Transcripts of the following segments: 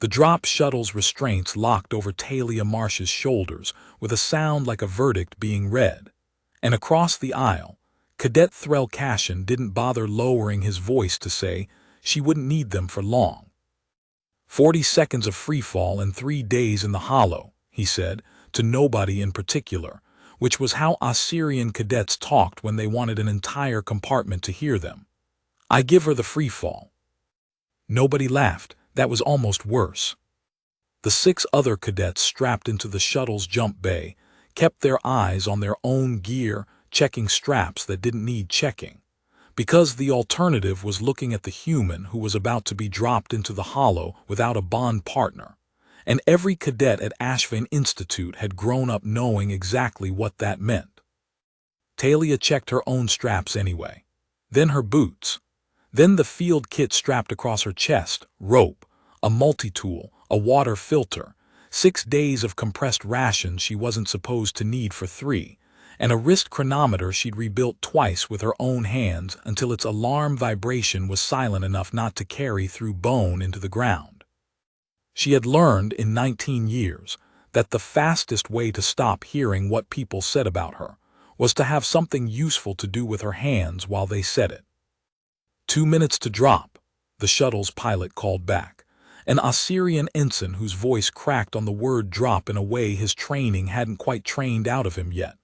The drop shuttle's restraints locked over Talia Marsh's shoulders with a sound like a verdict being read. And across the aisle, Cadet Threll Cashin didn't bother lowering his voice to say she wouldn't need them for long. 40 seconds of freefall and 3 days in the hollow, he said, to nobody in particular, which was how Ossyrian cadets talked when they wanted an entire compartment to hear them. I give her the freefall. Nobody laughed. That was almost worse. The 6 other cadets strapped into the shuttle's jump bay kept their eyes on their own gear, checking straps that didn't need checking, because the alternative was looking at the human who was about to be dropped into the hollow without a bond partner. And every cadet at Ashvane Institute had grown up knowing exactly what that meant. Talia checked her own straps anyway, then her boots, then the field kit strapped across her chest, rope, a multi-tool, a water filter, 6 days of compressed rations she wasn't supposed to need for 3, and a wrist chronometer she'd rebuilt twice with her own hands until its alarm vibration was silent enough not to carry through bone into the ground. She had learned in 19 years that the fastest way to stop hearing what people said about her was to have something useful to do with her hands while they said it. 2 minutes to drop, the shuttle's pilot called back, an Ossyrian ensign whose voice cracked on the word drop in a way his training hadn't quite trained out of him yet.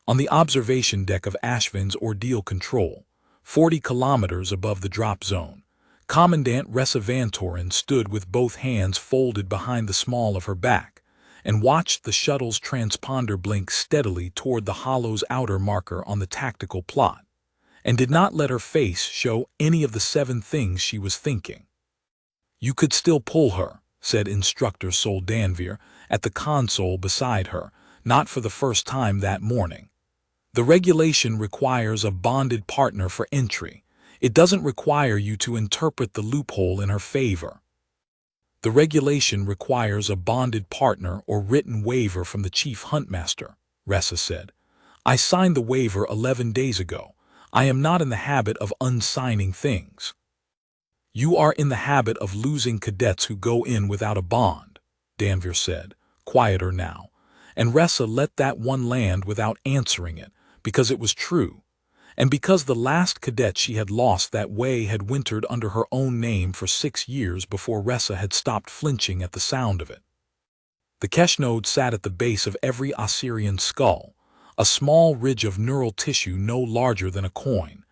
On the observation deck of Ashvane's ordeal control, 40 kilometers above the drop zone, Commandant Rhessa Vantorin stood with both hands folded behind the small of her back and watched the shuttle's transponder blink steadily toward the hollow's outer marker on the tactical plot, and did not let her face show any of the 7 things she was thinking. "You could still pull her," said Instructor Sol Danvir at the console beside her, not for the first time that morning. "The regulation requires a bonded partner for entry. It doesn't require you to interpret the loophole in her favor." "The regulation requires a bonded partner or written waiver from the Chief Huntmaster," Rhessa said. "I signed the waiver 11 days ago. I am not in the habit of unsigning things." "You are in the habit of losing cadets who go in without a bond," Danvir said, quieter now, and Rhessa let that one land without answering it, because it was true, and because the last cadet she had lost that way had wintered under her own name for 6 years before Rhessa had stopped flinching at the sound of it. The kesh node sat at the base of every Ossyrian skull, a small ridge of neural tissue no larger than a coin,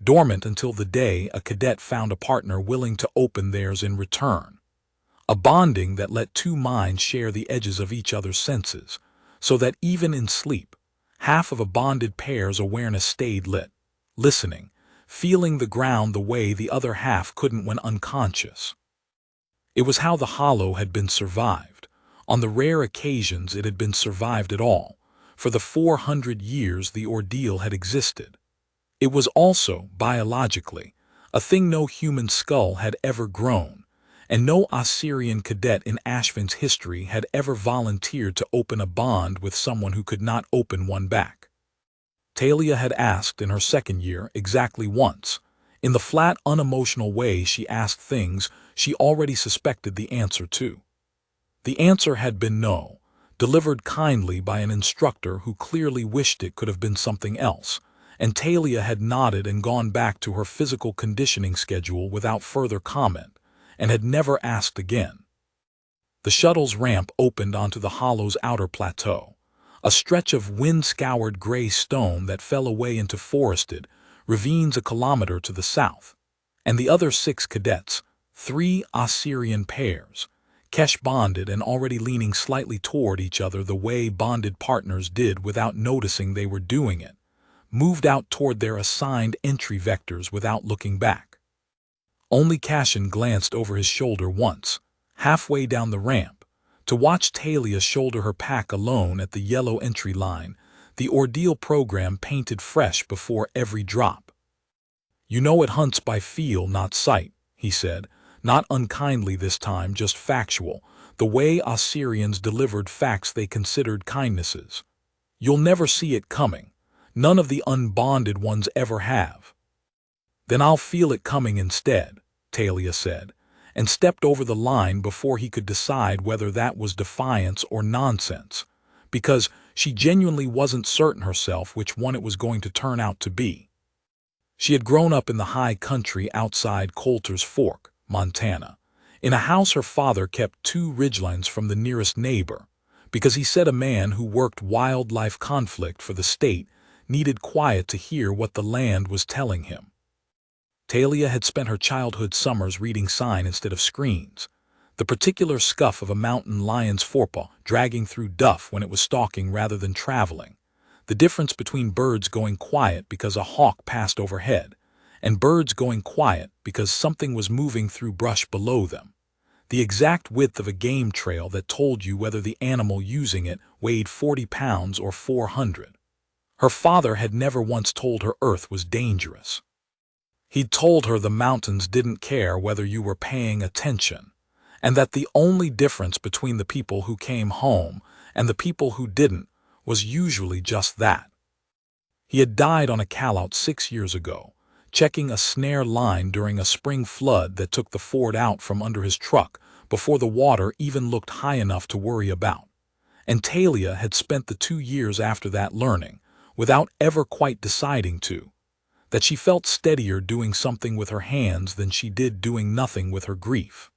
dormant until the day a cadet found a partner willing to open theirs in return. A bonding that let 2 minds share the edges of each other's senses, so that even in sleep, half of a bonded pair's awareness stayed lit, listening, feeling the ground the way the other half couldn't when unconscious. It was how the hollow had been survived. On the rare occasions it had been survived at all. For the 400 years the ordeal had existed. It was also, biologically, a thing no human skull had ever grown, and no Ossyrian cadet in Ashvane's history had ever volunteered to open a bond with someone who could not open one back. Talia had asked in her 2nd year exactly once, in the flat, unemotional way she asked things she already suspected the answer to. The answer had been no, delivered kindly by an instructor who clearly wished it could have been something else, and Talia had nodded and gone back to her physical conditioning schedule without further comment, and had never asked again. The shuttle's ramp opened onto the hollow's outer plateau, a stretch of wind-scoured gray stone that fell away into forested ravines a kilometer to the south, and the other 6 cadets, 3 Ossyrian pairs, kesh-bonded and already leaning slightly toward each other the way bonded partners did without noticing they were doing it, moved out toward their assigned entry vectors without looking back. Only Cashin glanced over his shoulder once, halfway down the ramp, to watch Talia shoulder her pack alone at the yellow entry line, the ordeal program painted fresh before every drop. "You know it hunts by feel, not sight," he said, not unkindly this time, just factual, the way Ossyrians delivered facts they considered kindnesses. "You'll never see it coming. None of the unbonded ones ever have." "Then I'll feel it coming instead," Talia said, and stepped over the line before he could decide whether that was defiance or nonsense, because she genuinely wasn't certain herself which one it was going to turn out to be. She had grown up in the high country outside Coulter's Fork, Montana, in a house her father kept 2 ridgelines from the nearest neighbor, because he said a man who worked wildlife conflict for the state needed quiet to hear what the land was telling him. Talia had spent her childhood summers reading sign instead of screens, the particular scuff of a mountain lion's forepaw dragging through duff when it was stalking rather than traveling, the difference between birds going quiet because a hawk passed overhead, and birds going quiet because something was moving through brush below them, the exact width of a game trail that told you whether the animal using it weighed 40 pounds or 400. Her father had never once told her Earth was dangerous. He'd told her the mountains didn't care whether you were paying attention, and that the only difference between the people who came home and the people who didn't was usually just that. He had died on a callout 6 years ago, checking a snare line during a spring flood that took the Ford out from under his truck before the water even looked high enough to worry about. And Talia had spent the 2 years after that learning, without ever quite deciding to, that she felt steadier doing something with her hands than she did doing nothing with her grief.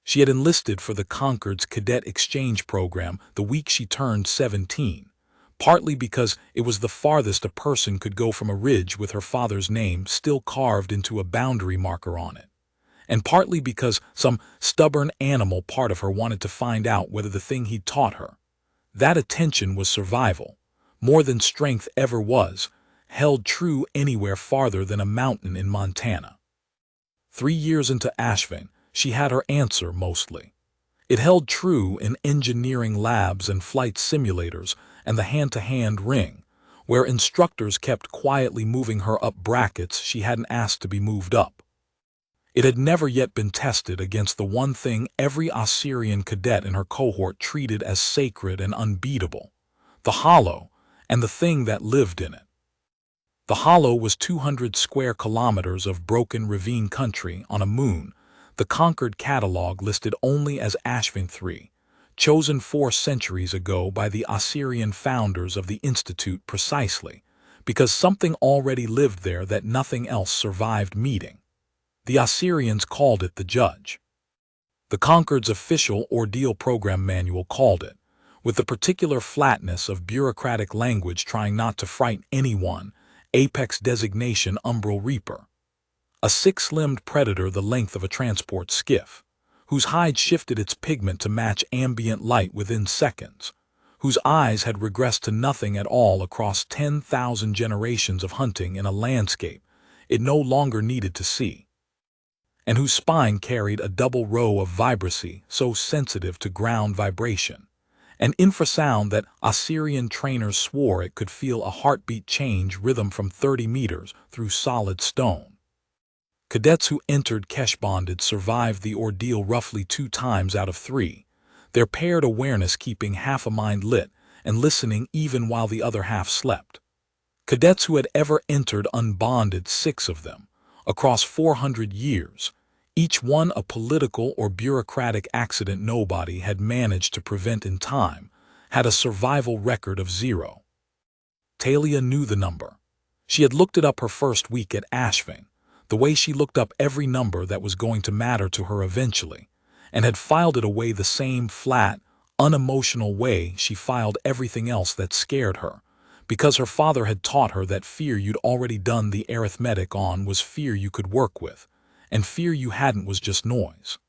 She had enlisted for the Concord's cadet exchange program the week she turned 17, partly because it was the farthest a person could go from a ridge with her father's name still carved into a boundary marker on it, and partly because some stubborn animal part of her wanted to find out whether the thing he'd taught her, that attention was survival, more than strength ever was, held true anywhere farther than a mountain in Montana. 3 years into Ashevin, she had her answer mostly. It held true in engineering labs and flight simulators and the hand-to-hand ring, where instructors kept quietly moving her up brackets she hadn't asked to be moved up. It had never yet been tested against the one thing every Ossyrian cadet in her cohort treated as sacred and unbeatable, the hollow and the thing that lived in it. The hollow was 200 square kilometers of broken ravine country on a moon the Concord catalog listed only as Ashevin III, chosen 4 centuries ago by the Ossyrian founders of the Institute precisely because something already lived there that nothing else survived meeting. The Ossyrians called it the Judge. The Concord's official ordeal program manual called it, with the particular flatness of bureaucratic language trying not to frighten anyone, apex designation Umbral Reaper. A 6-limbed predator the length of a transport skiff, whose hide shifted its pigment to match ambient light within seconds, whose eyes had regressed to nothing at all across 10,000 generations of hunting in a landscape it no longer needed to see, and whose spine carried a double row of vibrancy so sensitive to ground vibration, an infrasound that Ossyrian trainers swore it could feel a heartbeat change rhythm from 30 meters through solid stone. Cadets who entered kesh-bonded survived the ordeal roughly 2 times out of 3, their paired awareness keeping half a mind lit and listening even while the other half slept. Cadets who had ever entered unbonded, 6 of them, across 400 years, each one a political or bureaucratic accident nobody had managed to prevent in time, had a survival record of 0. Talia knew the number. She had looked it up her first week at Ashevin, the way she looked up every number that was going to matter to her eventually, and had filed it away the same flat, unemotional way she filed everything else that scared her, because her father had taught her that fear you'd already done the arithmetic on was fear you could work with, and fear you hadn't was just noise.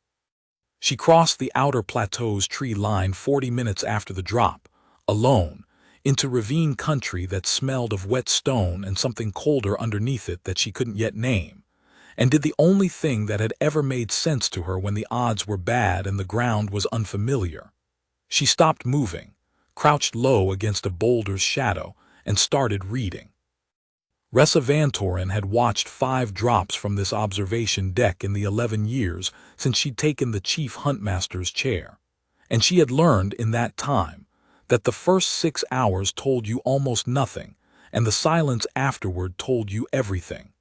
She crossed the outer plateau's tree line 40 minutes after the drop, alone, into ravine country that smelled of wet stone and something colder underneath it that she couldn't yet name, and did the only thing that had ever made sense to her when the odds were bad and the ground was unfamiliar. She stopped moving, crouched low against a boulder's shadow, and started reading. Rhessa Vantorin had watched 5 drops from this observation deck in the 11 years since she'd taken the chief huntmaster's chair, and she had learned in that time that the first 6 hours told you almost nothing, and the silence afterward told you everything.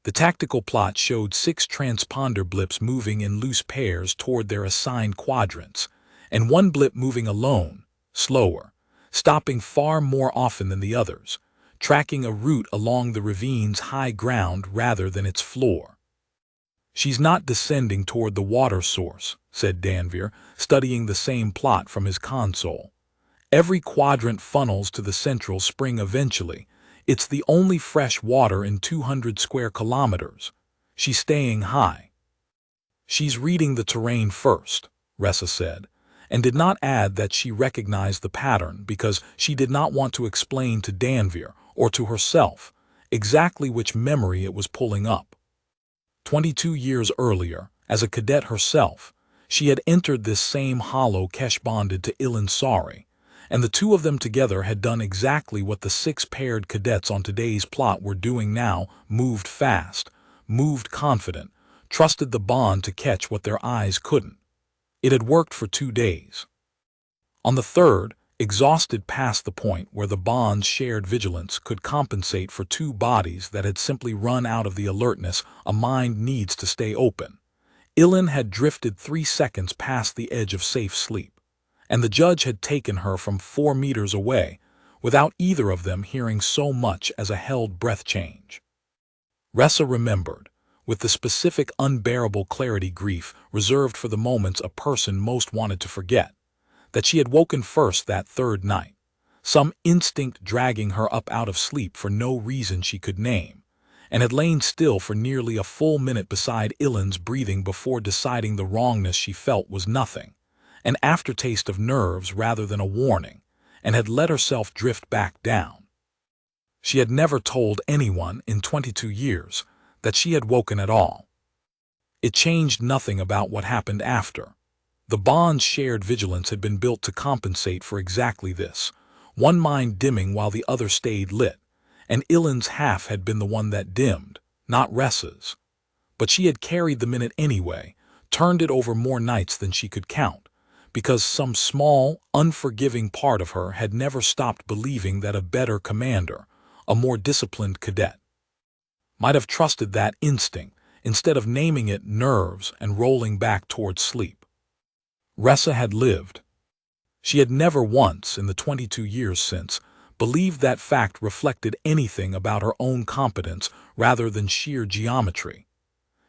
The tactical plot showed 6 transponder blips moving in loose pairs toward their assigned quadrants, and one blip moving alone, slower, stopping far more often than the others, tracking a route along the ravine's high ground rather than its floor. "She's not descending toward the water source," said Danvir, studying the same plot from his console. "Every quadrant funnels to the central spring eventually. It's the only fresh water in 200 square kilometers. She's staying high." "She's reading the terrain first," Rhessa said, and did not add that she recognized the pattern because she did not want to explain to Danvir or to herself exactly which memory it was pulling up. 22 years earlier, as a cadet herself, she had entered this same hollow kesh-bonded to Ilansari, and the two of them together had done exactly what the 6 paired cadets on today's plot were doing now: moved fast, moved confident, trusted the bond to catch what their eyes couldn't. It had worked for 2 days. On the third, exhausted past the point where the bond's shared vigilance could compensate for 2 bodies that had simply run out of the alertness a mind needs to stay open, Ilan had drifted 3 seconds past the edge of safe sleep, and the judge had taken her from 4 meters away without either of them hearing so much as a held breath change. Rhessa remembered, with the specific unbearable clarity grief reserved for the moments a person most wanted to forget, that she had woken first that third night, some instinct dragging her up out of sleep for no reason she could name, and had lain still for nearly a full minute beside Ilan's breathing before deciding the wrongness she felt was nothing, an aftertaste of nerves rather than a warning, and had let herself drift back down. She had never told anyone in 22 years that she had woken at all. It changed nothing about what happened after. The bond's shared vigilance had been built to compensate for exactly this, one mind dimming while the other stayed lit, and Ilan's half had been the one that dimmed, not Rhessa's. But she had carried the minute anyway, turned it over more nights than she could count, because some small, unforgiving part of her had never stopped believing that a better commander, a more disciplined cadet, might have trusted that instinct instead of naming it nerves and rolling back towards sleep. Rhessa had lived. She had never once, in the 22 years since, believed that fact reflected anything about her own competence rather than sheer geometry.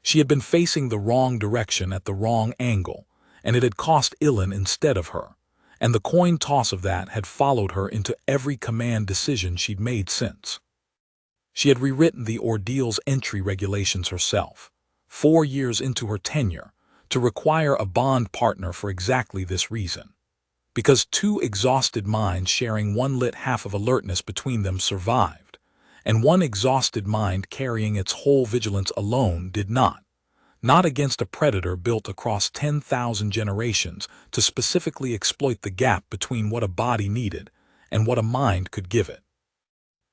She had been facing the wrong direction at the wrong angle, and it had cost Ilan instead of her, and the coin toss of that had followed her into every command decision she'd made since. She had rewritten the ordeal's entry regulations herself, 4 years into her tenure, to require a bond partner for exactly this reason. Because 2 exhausted minds sharing one lit half of alertness between them survived, and one exhausted mind carrying its whole vigilance alone did not. Not against a predator built across 10,000 generations to specifically exploit the gap between what a body needed and what a mind could give it.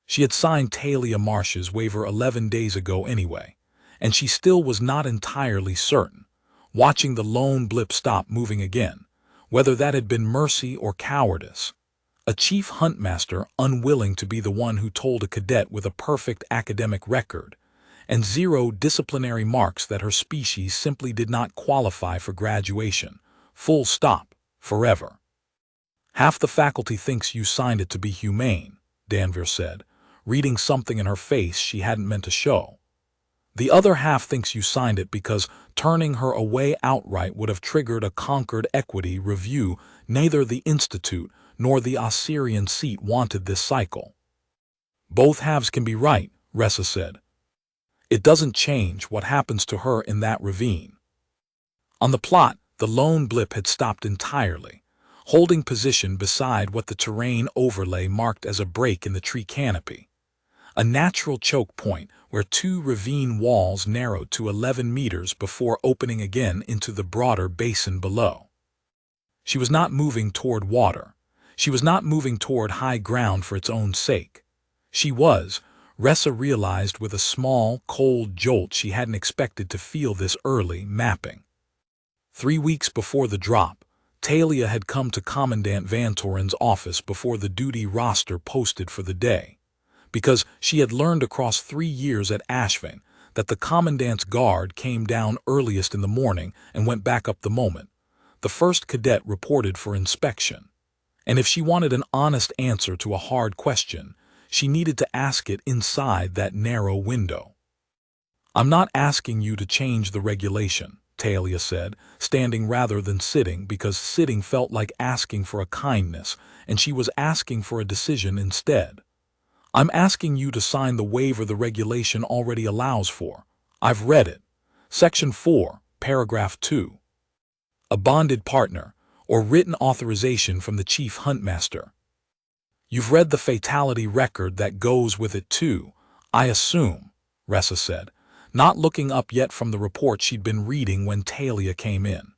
She had signed Talia Marsh's waiver 11 days ago anyway, and she still was not entirely certain, watching the lone blip stop moving again, whether that had been mercy or cowardice. A chief huntmaster unwilling to be the one who told a cadet with a perfect academic record and 0 disciplinary marks that her species simply did not qualify for graduation, full stop, forever. "Half the faculty thinks you signed it to be humane," Danvir said, reading something in her face she hadn't meant to show. "The other half thinks you signed it because turning her away outright would have triggered a conquered equity review. Neither the Institute nor the Ossyrian seat wanted this cycle." "Both halves can be right," Rhessa said. "It doesn't change what happens to her in that ravine." On the plot, the lone blip had stopped entirely, holding position beside what the terrain overlay marked as a break in the tree canopy, a natural choke point where 2 ravine walls narrowed to 11 meters before opening again into the broader basin below. She was not moving toward water. She was not moving toward high ground for its own sake. She was, Rhessa realized with a small, cold jolt she hadn't expected to feel this early, mapping. 3 weeks before the drop, Talia had come to Commandant Vantorin's office before the duty roster posted for the day, because she had learned across 3 years at Ashvin that the commandant's guard came down earliest in the morning and went back up the moment the first cadet reported for inspection. And if she wanted an honest answer to a hard question, she needed to ask it inside that narrow window. "I'm not asking you to change the regulation," Talia said, standing rather than sitting, because sitting felt like asking for a kindness, and she was asking for a decision instead. "I'm asking you to sign the waiver the regulation already allows for. I've read it. Section 4, paragraph 2. A bonded partner, or written authorization from the chief huntmaster." "You've read the fatality record that goes with it too, I assume," Rhessa said, not looking up yet from the report she'd been reading when Talia came in.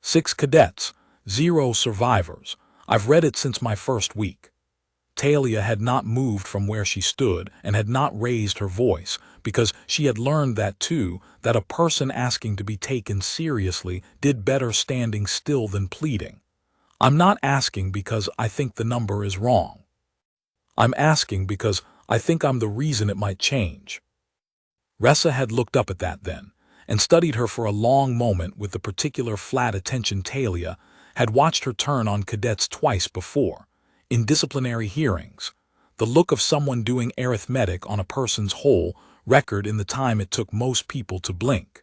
"6 cadets, 0 survivors. I've read it since my first week." Talia had not moved from where she stood and had not raised her voice, because she had learned that too, that a person asking to be taken seriously did better standing still than pleading. "I'm not asking because I think the number is wrong. I'm asking because I think I'm the reason it might change." Rhessa had looked up at that then, and studied her for a long moment with the particular flat attention Talia had watched her turn on cadets twice before, in disciplinary hearings, the look of someone doing arithmetic on a person's whole record in the time it took most people to blink.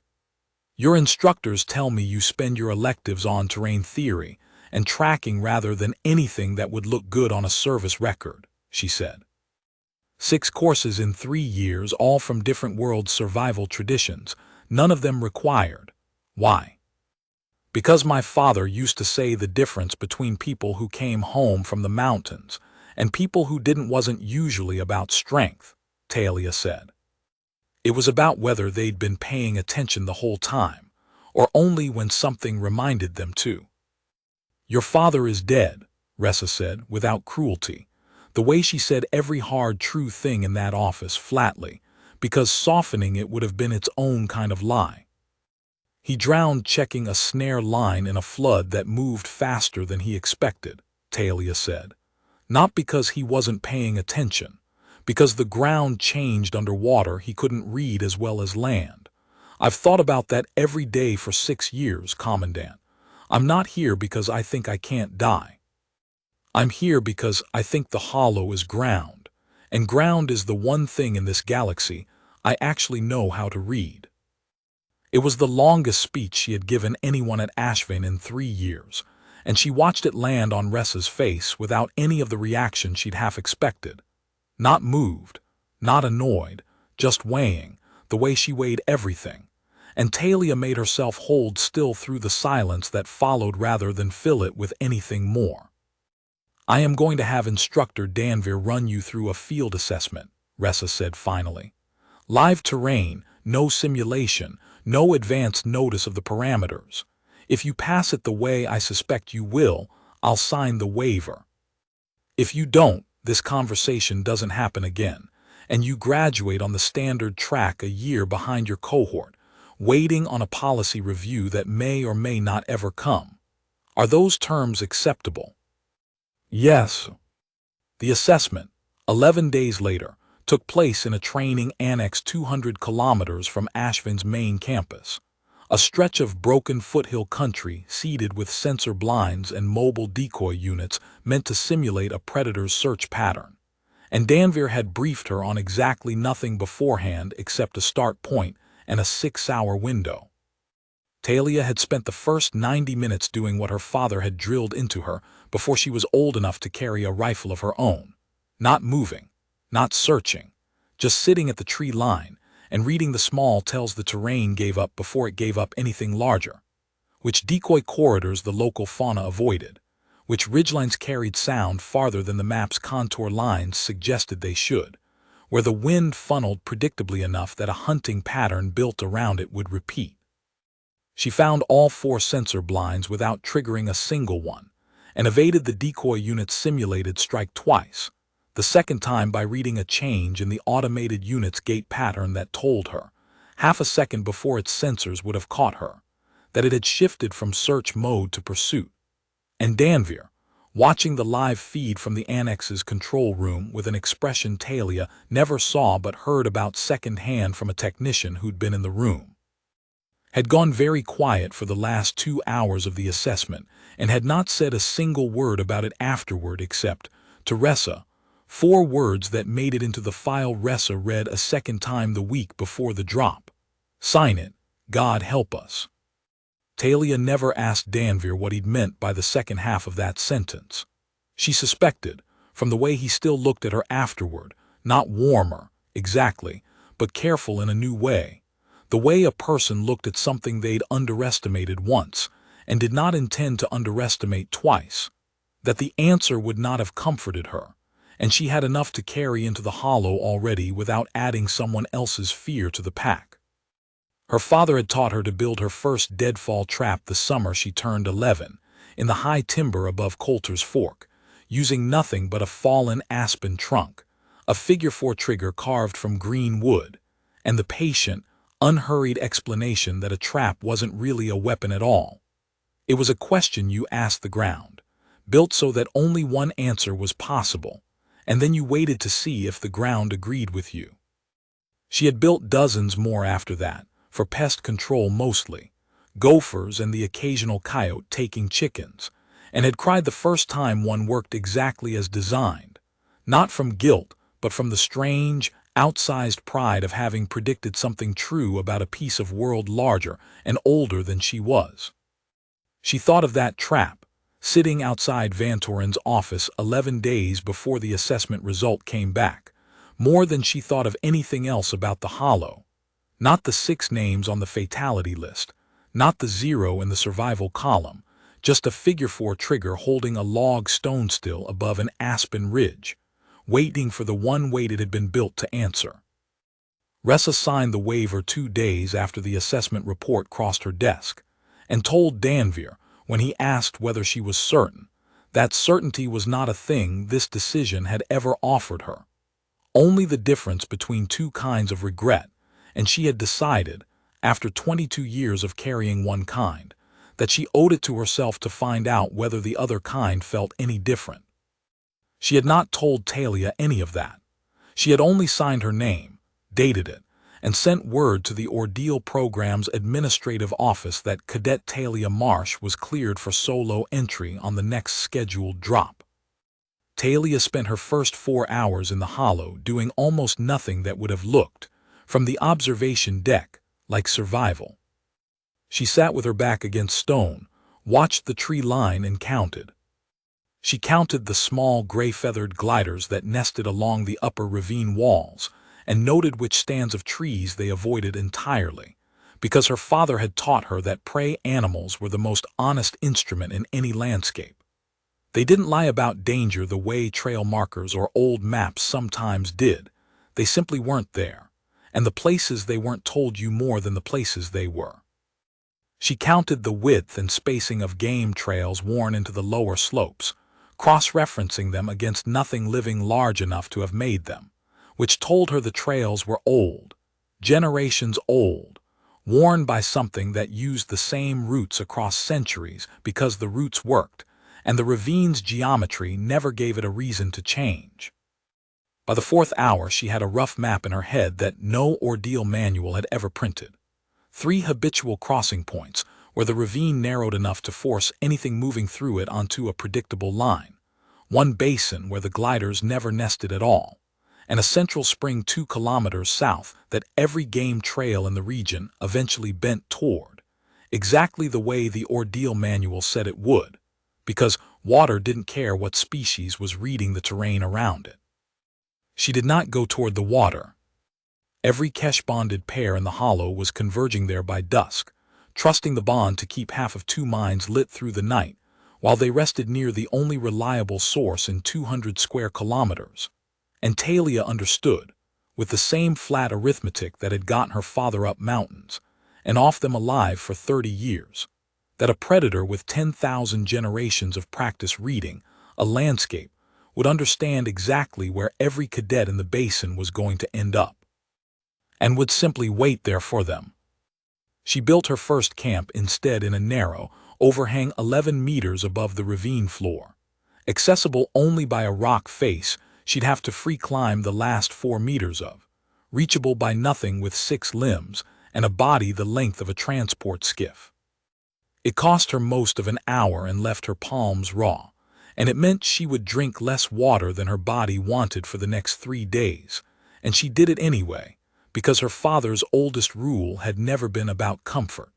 "Your instructors tell me you spend your electives on terrain theory and tracking rather than anything that would look good on a service record," she said. 6 courses in 3 years, all from different world survival traditions, none of them required. Why? "Because my father used to say the difference between people who came home from the mountains and people who didn't wasn't usually about strength," Talia said. "It was about whether they'd been paying attention the whole time, or only when something reminded them to." "Your father is dead," Rhessa said, without cruelty, the way she said every hard true thing in that office flatly, because softening it would have been its own kind of lie. "He drowned checking a snare line in a flood that moved faster than he expected," Talia said. "Not because he wasn't paying attention, because the ground changed underwater he couldn't read as well as land. I've thought about that every day for 6 years, Commandant. I'm not here because I think I can't die. I'm here because I think the hollow is ground, and ground is the one thing in this galaxy I actually know how to read." It was the longest speech she had given anyone at Ashvane in 3 years, and she watched it land on Rhessa's face without any of the reaction she'd half expected. Not moved, not annoyed, just weighing, the way she weighed everything. And Talia made herself hold still through the silence that followed rather than fill it with anything more. "I am going to have Instructor Danvir run you through a field assessment," Rhessa said finally. "Live terrain, no simulation, no advance notice of the parameters. If you pass it the way I suspect you will, I'll sign the waiver. If you don't, this conversation doesn't happen again, and you graduate on the standard track a year behind your cohort, waiting on a policy review that may or may not ever come. Are those terms acceptable?" "Yes." The assessment, 11 days later, took place in a training annex 200 kilometers from Ashvin's main campus, a stretch of broken foothill country seeded with sensor blinds and mobile decoy units meant to simulate a predator's search pattern. And Danvir had briefed her on exactly nothing beforehand except a start point and a 6-hour window. Talia had spent the first 90 minutes doing what her father had drilled into her before she was old enough to carry a rifle of her own, not moving, not searching, just sitting at the tree line and reading the small tells the terrain gave up before it gave up anything larger, which decoy corridors the local fauna avoided, which ridgelines carried sound farther than the map's contour lines suggested they should, where the wind funneled predictably enough that a hunting pattern built around it would repeat. She found all 4 sensor blinds without triggering a single one, and evaded the decoy unit's simulated strike twice, the second time by reading a change in the automated unit's gait pattern that told her, half a second before its sensors would have caught her, that it had shifted from search mode to pursuit. And Danvir, watching the live feed from the Annex's control room with an expression Talia never saw but heard about second-hand from a technician who'd been in the room. Had gone very quiet for the last 2 hours of the assessment and had not said a single word about it afterward except, to Rhessa, 4 words that made it into the file Rhessa read a second time the week before the drop. Sign it, God help us. Talia never asked Danvir what he'd meant by the second half of that sentence. She suspected, from the way he still looked at her afterward, not warmer, exactly, but careful in a new way, the way a person looked at something they'd underestimated once and did not intend to underestimate twice, that the answer would not have comforted her, and she had enough to carry into the hollow already without adding someone else's fear to the pack. Her father had taught her to build her first deadfall trap the summer she turned 11, in the high timber above Coulter's Fork, using nothing but a fallen aspen trunk, a figure-4 trigger carved from green wood, and the patient, unhurried explanation that a trap wasn't really a weapon at all. It was a question you asked the ground, built so that only one answer was possible, and then you waited to see if the ground agreed with you. She had built dozens more after that, for pest control mostly, gophers and the occasional coyote taking chickens, and had cried the first time one worked exactly as designed, not from guilt, but from the strange, outsized pride of having predicted something true about a piece of world larger and older than she was. She thought of that trap, sitting outside Vantorin's office 11 days before the assessment result came back, more than she thought of anything else about the hollow. Not the 6 names on the fatality list, not the 0 in the survival column, just a figure-4 trigger holding a log stone still above an aspen ridge, waiting for the one weight it had been built to answer. Rhessa signed the waiver 2 days after the assessment report crossed her desk, and told Danvir, when he asked whether she was certain, that certainty was not a thing this decision had ever offered her. Only the difference between 2 kinds of regret, and she had decided, after 22 years of carrying one kind, that she owed it to herself to find out whether the other kind felt any different. She had not told Talia any of that. She had only signed her name, dated it, and sent word to the Ordeal Program's administrative office that Cadet Talia Marsh was cleared for solo entry on the next scheduled drop. Talia spent her first 4 hours in the hollow doing almost nothing that would have looked, from the observation deck, like survival. She sat with her back against stone, watched the tree line and counted. She counted the small gray-feathered gliders that nested along the upper ravine walls and noted which stands of trees they avoided entirely, because her father had taught her that prey animals were the most honest instrument in any landscape. They didn't lie about danger the way trail markers or old maps sometimes did. They simply weren't there. And the places they weren't told you more than the places they were. She counted the width and spacing of game trails worn into the lower slopes, cross-referencing them against nothing living large enough to have made them, which told her the trails were old, generations old, worn by something that used the same routes across centuries because the routes worked, and the ravine's geometry never gave it a reason to change. By the 4th hour she had a rough map in her head that no Ordeal manual had ever printed. 3 habitual crossing points where the ravine narrowed enough to force anything moving through it onto a predictable line, 1 basin where the gliders never nested at all, and a central spring 2 kilometers south that every game trail in the region eventually bent toward, exactly the way the Ordeal manual said it would, because water didn't care what species was reading the terrain around it. She did not go toward the water. Every kesh-bonded pair in the hollow was converging there by dusk, trusting the bond to keep half of 2 mines lit through the night, while they rested near the only reliable source in 200 square kilometers. And Talia understood, with the same flat arithmetic that had gotten her father up mountains, and off them alive for 30 years, that a predator with 10,000 generations of practice reading a landscape would understand exactly where every cadet in the basin was going to end up, and would simply wait there for them. She built her first camp instead in a narrow overhang 11 meters above the ravine floor, accessible only by a rock face she'd have to free climb the last 4 meters of, reachable by nothing with 6 limbs and a body the length of a transport skiff. It cost her most of an hour and left her palms raw, and it meant she would drink less water than her body wanted for the next 3 days, and she did it anyway, because her father's oldest rule had never been about comfort.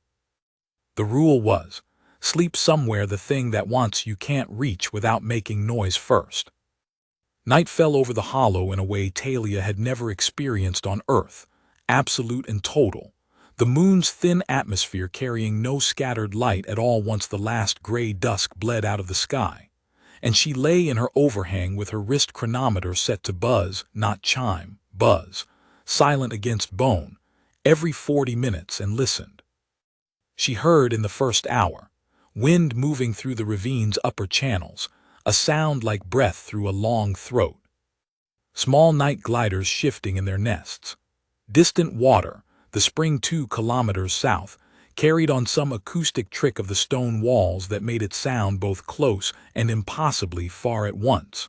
The rule was, sleep somewhere the thing that wants you can't reach without making noise first. Night fell over the hollow in a way Talia had never experienced on Earth, absolute and total, the moon's thin atmosphere carrying no scattered light at all once the last gray dusk bled out of the sky, and she lay in her overhang with her wrist chronometer set to buzz, not chime, buzz, silent against bone, every 40 minutes and listened. She heard in the first hour, wind moving through the ravine's upper channels, a sound like breath through a long throat. Small night gliders shifting in their nests. Distant water, the spring 2 kilometers south, carried on some acoustic trick of the stone walls that made it sound both close and impossibly far at once.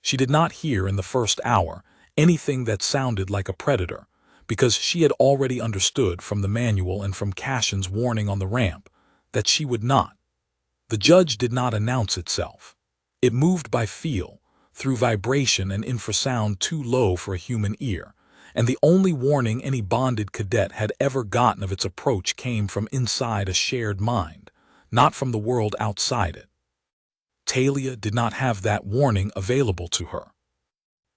She did not hear in the first hour anything that sounded like a predator, because she had already understood from the manual and from Cassion's warning on the ramp that she would not. The judge did not announce itself. It moved by feel, through vibration and infrasound too low for a human ear, and the only warning any bonded cadet had ever gotten of its approach came from inside a shared mind, not from the world outside it. Talia did not have that warning available to her.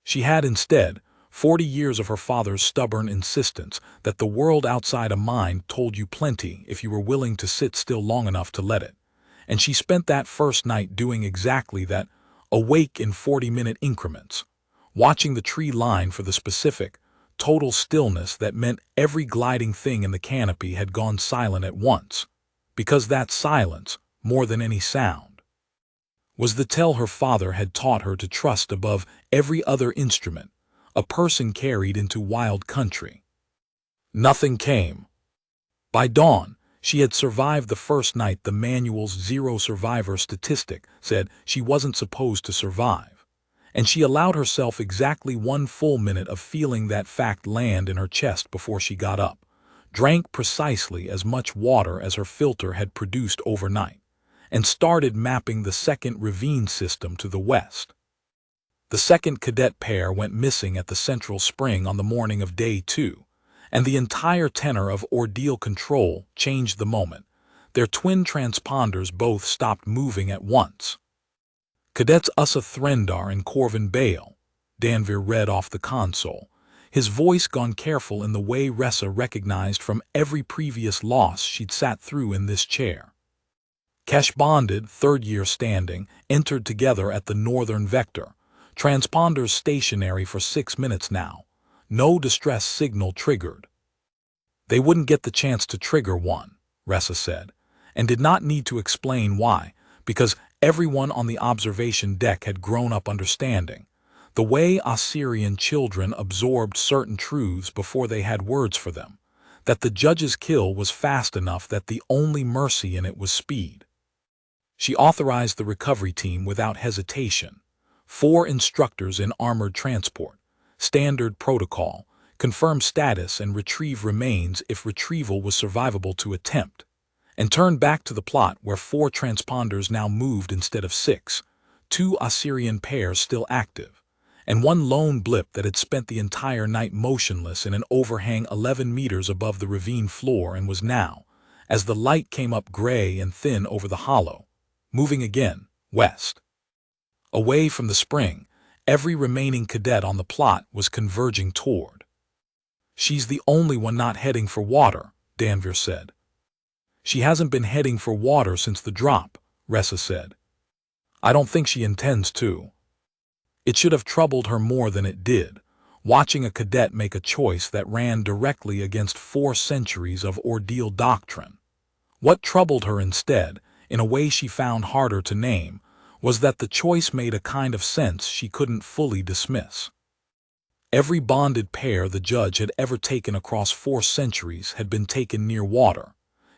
She had instead 40 years of her father's stubborn insistence that the world outside a mind told you plenty if you were willing to sit still long enough to let it, and she spent that first night doing exactly that, awake in 40-minute increments, watching the tree line for the specific, total stillness that meant every gliding thing in the canopy had gone silent at once, because that silence, more than any sound, was the tell her father had taught her to trust above every other instrument a person carried into wild country. Nothing came. By dawn, she had survived the first night the manual's 0 survivor statistic said she wasn't supposed to survive, and she allowed herself exactly 1 full minute of feeling that fact land in her chest before she got up, drank precisely as much water as her filter had produced overnight, and started mapping the second ravine system to the west. The second cadet pair went missing at the central spring on the morning of day 2, and the entire tenor of ordeal control changed the moment. Their twin transponders both stopped moving at once. Cadets Ussa Threndar and Corvin Bale, Danvir read off the console, his voice gone careful in the way Rhessa recognized from every previous loss she'd sat through in this chair. Kesh-bonded, third-year standing, entered together at the northern vector, transponders stationary for 6 minutes now, no distress signal triggered. They wouldn't get the chance to trigger one, Rhessa said, and did not need to explain why, because everyone on the observation deck had grown up understanding, the way Ossyrian children absorbed certain truths before they had words for them, that the judge's kill was fast enough that the only mercy in it was speed. She authorized the recovery team without hesitation. 4 instructors in armored transport, standard protocol, confirm status and retrieve remains if retrieval was survivable to attempt, and turn back to the plot where 4 transponders now moved instead of 6, 2 Ossyrian pairs still active, and 1 lone blip that had spent the entire night motionless in an overhang 11 meters above the ravine floor and was now, as the light came up gray and thin over the hollow, moving again, west. Away from the spring, every remaining cadet on the plot was converging toward. She's the only one not heading for water, Danvir said. She hasn't been heading for water since the drop, Rhessa said. I don't think she intends to. It should have troubled her more than it did, watching a cadet make a choice that ran directly against 4 centuries of ordeal doctrine. What troubled her instead, in a way she found harder to name, was that the choice made a kind of sense she couldn't fully dismiss. Every bonded pair the judge had ever taken across 4 centuries had been taken near water,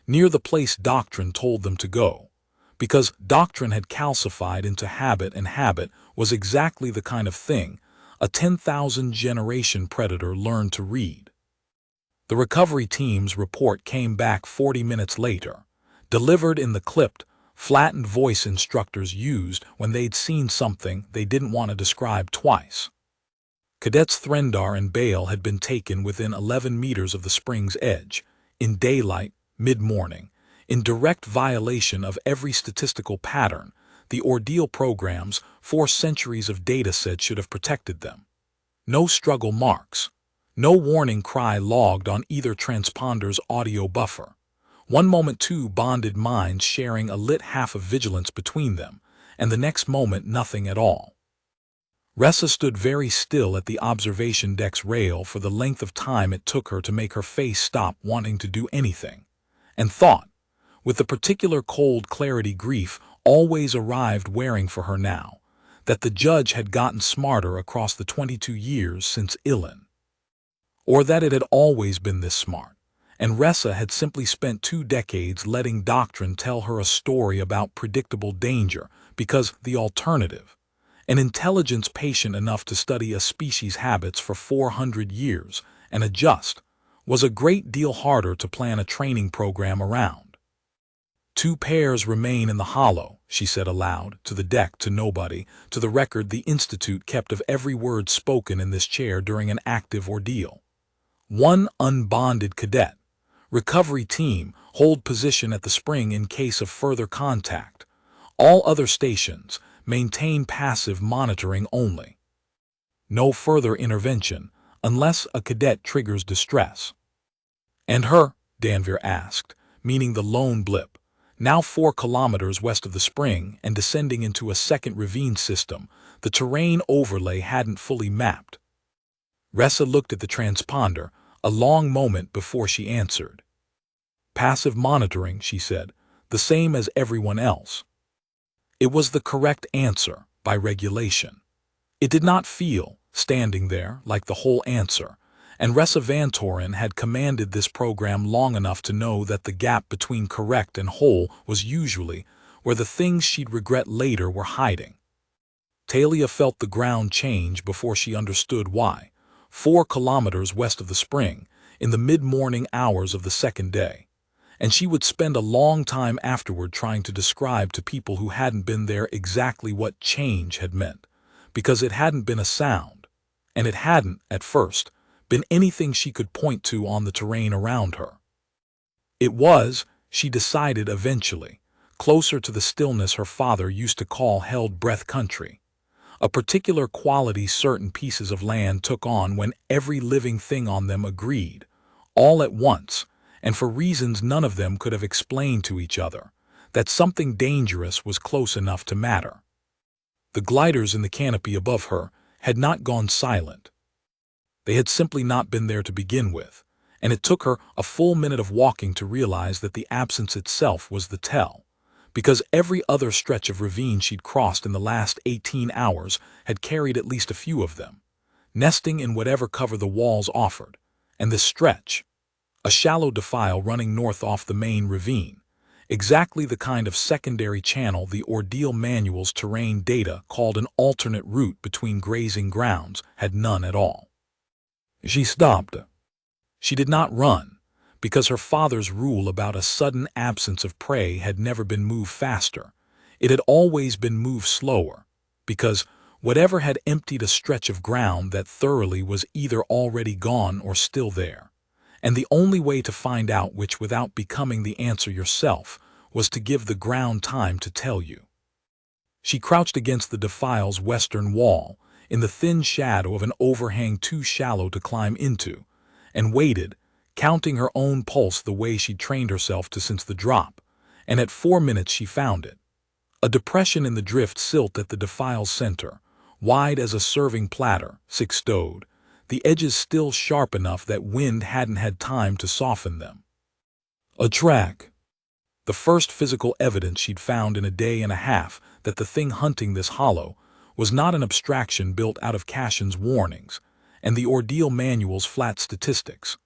near the place doctrine told them to go, because doctrine had calcified into habit, and habit was exactly the kind of thing a 10,000-generation predator learned to read. The recovery team's report came back 40 minutes later, delivered in the clipped, flattened voice instructors used when they'd seen something they didn't want to describe twice. Cadets Threndar and Bale had been taken within 11 meters of the spring's edge, in daylight, mid-morning, in direct violation of every statistical pattern the ordeal program's 4 centuries of data sets should have protected them. No struggle marks. No warning cry logged on either transponder's audio buffer. One moment 2 bonded minds sharing a lit half of vigilance between them, and the next moment nothing at all. Rhessa stood very still at the observation deck's rail for the length of time it took her to make her face stop wanting to do anything, and thought, with the particular cold clarity grief always arrived wearing for her now, that the judge had gotten smarter across the 22 years since Illin. Or that it had always been this smart, and Rhessa had simply spent 2 decades letting doctrine tell her a story about predictable danger because the alternative, an intelligence patient enough to study a species' habits for 400 years and adjust, was a great deal harder to plan a training program around. 2 pairs remain in the hollow, she said aloud, to the deck, to nobody, to the record the Institute kept of every word spoken in this chair during an active ordeal. 1 unbonded cadet. Recovery team, hold position at the spring in case of further contact. All other stations, maintain passive monitoring only. No further intervention, unless a cadet triggers distress. And her? Danvir asked, meaning the lone blip, now 4 kilometers west of the spring and descending into a second ravine system the terrain overlay hadn't fully mapped. Rhessa looked at the transponder a long moment before she answered. Passive monitoring, she said, the same as everyone else. It was the correct answer, by regulation. It did not feel, standing there, like the whole answer, and Rhessa Vantorin had commanded this program long enough to know that the gap between correct and whole was usually where the things she'd regret later were hiding. Talia felt the ground change before she understood why, 4 kilometers west of the spring, in the mid-morning hours of the second day, and she would spend a long time afterward trying to describe to people who hadn't been there exactly what change had meant, because it hadn't been a sound, and it hadn't, at first, been anything she could point to on the terrain around her. It was, she decided eventually, closer to the stillness her father used to call held breath country, a particular quality certain pieces of land took on when every living thing on them agreed, all at once, and for reasons none of them could have explained to each other, that something dangerous was close enough to matter. The gliders in the canopy above her had not gone silent. They had simply not been there to begin with, and it took her a full minute of walking to realize that the absence itself was the tell, because every other stretch of ravine she'd crossed in the last 18 hours had carried at least a few of them, nesting in whatever cover the walls offered, and this stretch, a shallow defile running north off the main ravine, exactly the kind of secondary channel the ordeal manual's terrain data called an alternate route between grazing grounds, had none at all. She stopped. She did not run, because her father's rule about a sudden absence of prey had never been moved faster. It had always been moved slower, because whatever had emptied a stretch of ground that thoroughly was either already gone or still there, and the only way to find out which without becoming the answer yourself was to give the ground time to tell you. She crouched against the defile's western wall, in the thin shadow of an overhang too shallow to climb into, and waited, counting her own pulse the way she'd trained herself to since the drop, and at 4 minutes she found it. A depression in the drift silt at the defile's center, wide as a serving platter, six-stowed, the edges still sharp enough that wind hadn't had time to soften them. A track. The first physical evidence she'd found in a day and a half that the thing hunting this hollow was not an abstraction built out of Cashin's warnings and the ordeal manual's flat statistics,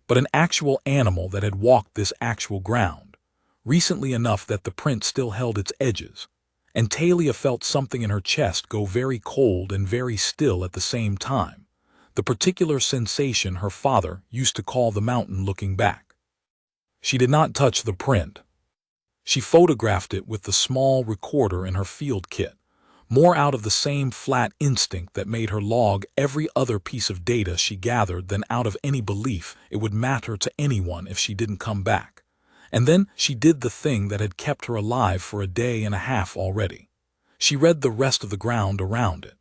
but an actual animal that had walked this actual ground, recently enough that the print still held its edges, and Talia felt something in her chest go very cold and very still at the same time, the particular sensation her father used to call the mountain looking back. She did not touch the print. She photographed it with the small recorder in her field kit, more out of the same flat instinct that made her log every other piece of data she gathered than out of any belief it would matter to anyone if she didn't come back. And then she did the thing that had kept her alive for a day and a half already. She read the rest of the ground around it.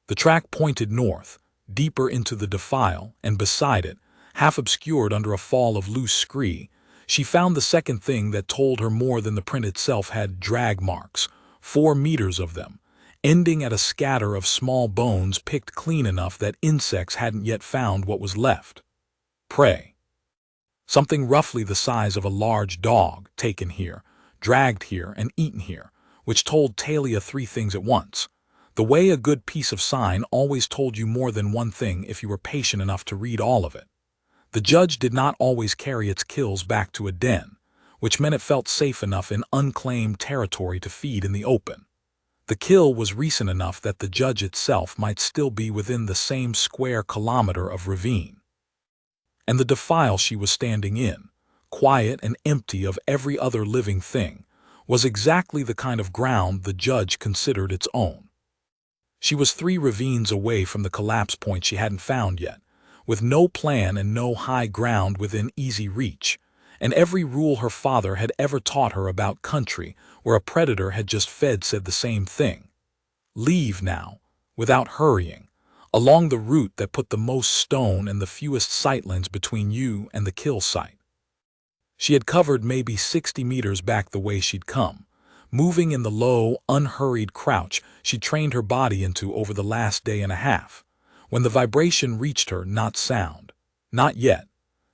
The track pointed north, deeper into the defile, and beside it, half obscured under a fall of loose scree, she found the second thing that told her more than the print itself had drag marks, 4 meters of them, ending at a scatter of small bones picked clean enough that insects hadn't yet found what was left. Prey. Something roughly the size of a large dog, taken here, dragged here, and eaten here, which told Talia 3 things at once. The way a good piece of sign always told you more than one thing if you were patient enough to read all of it. The judge did not always carry its kills back to a den, which meant it felt safe enough in unclaimed territory to feed in the open. The kill was recent enough that the judge itself might still be within the same square kilometer of ravine. And the defile she was standing in, quiet and empty of every other living thing, was exactly the kind of ground the judge considered its own. She was 3 ravines away from the collapse point she hadn't found yet, with no plan and no high ground within easy reach, and every rule her father had ever taught her about country where a predator had just fed said the same thing. Leave now, without hurrying, along the route that put the most stone and the fewest sightlines between you and the kill site. She had covered maybe 60 meters back the way she'd come, moving in the low, unhurried crouch she trained her body into over the last day and a half, when the vibration reached her, not sound, not yet,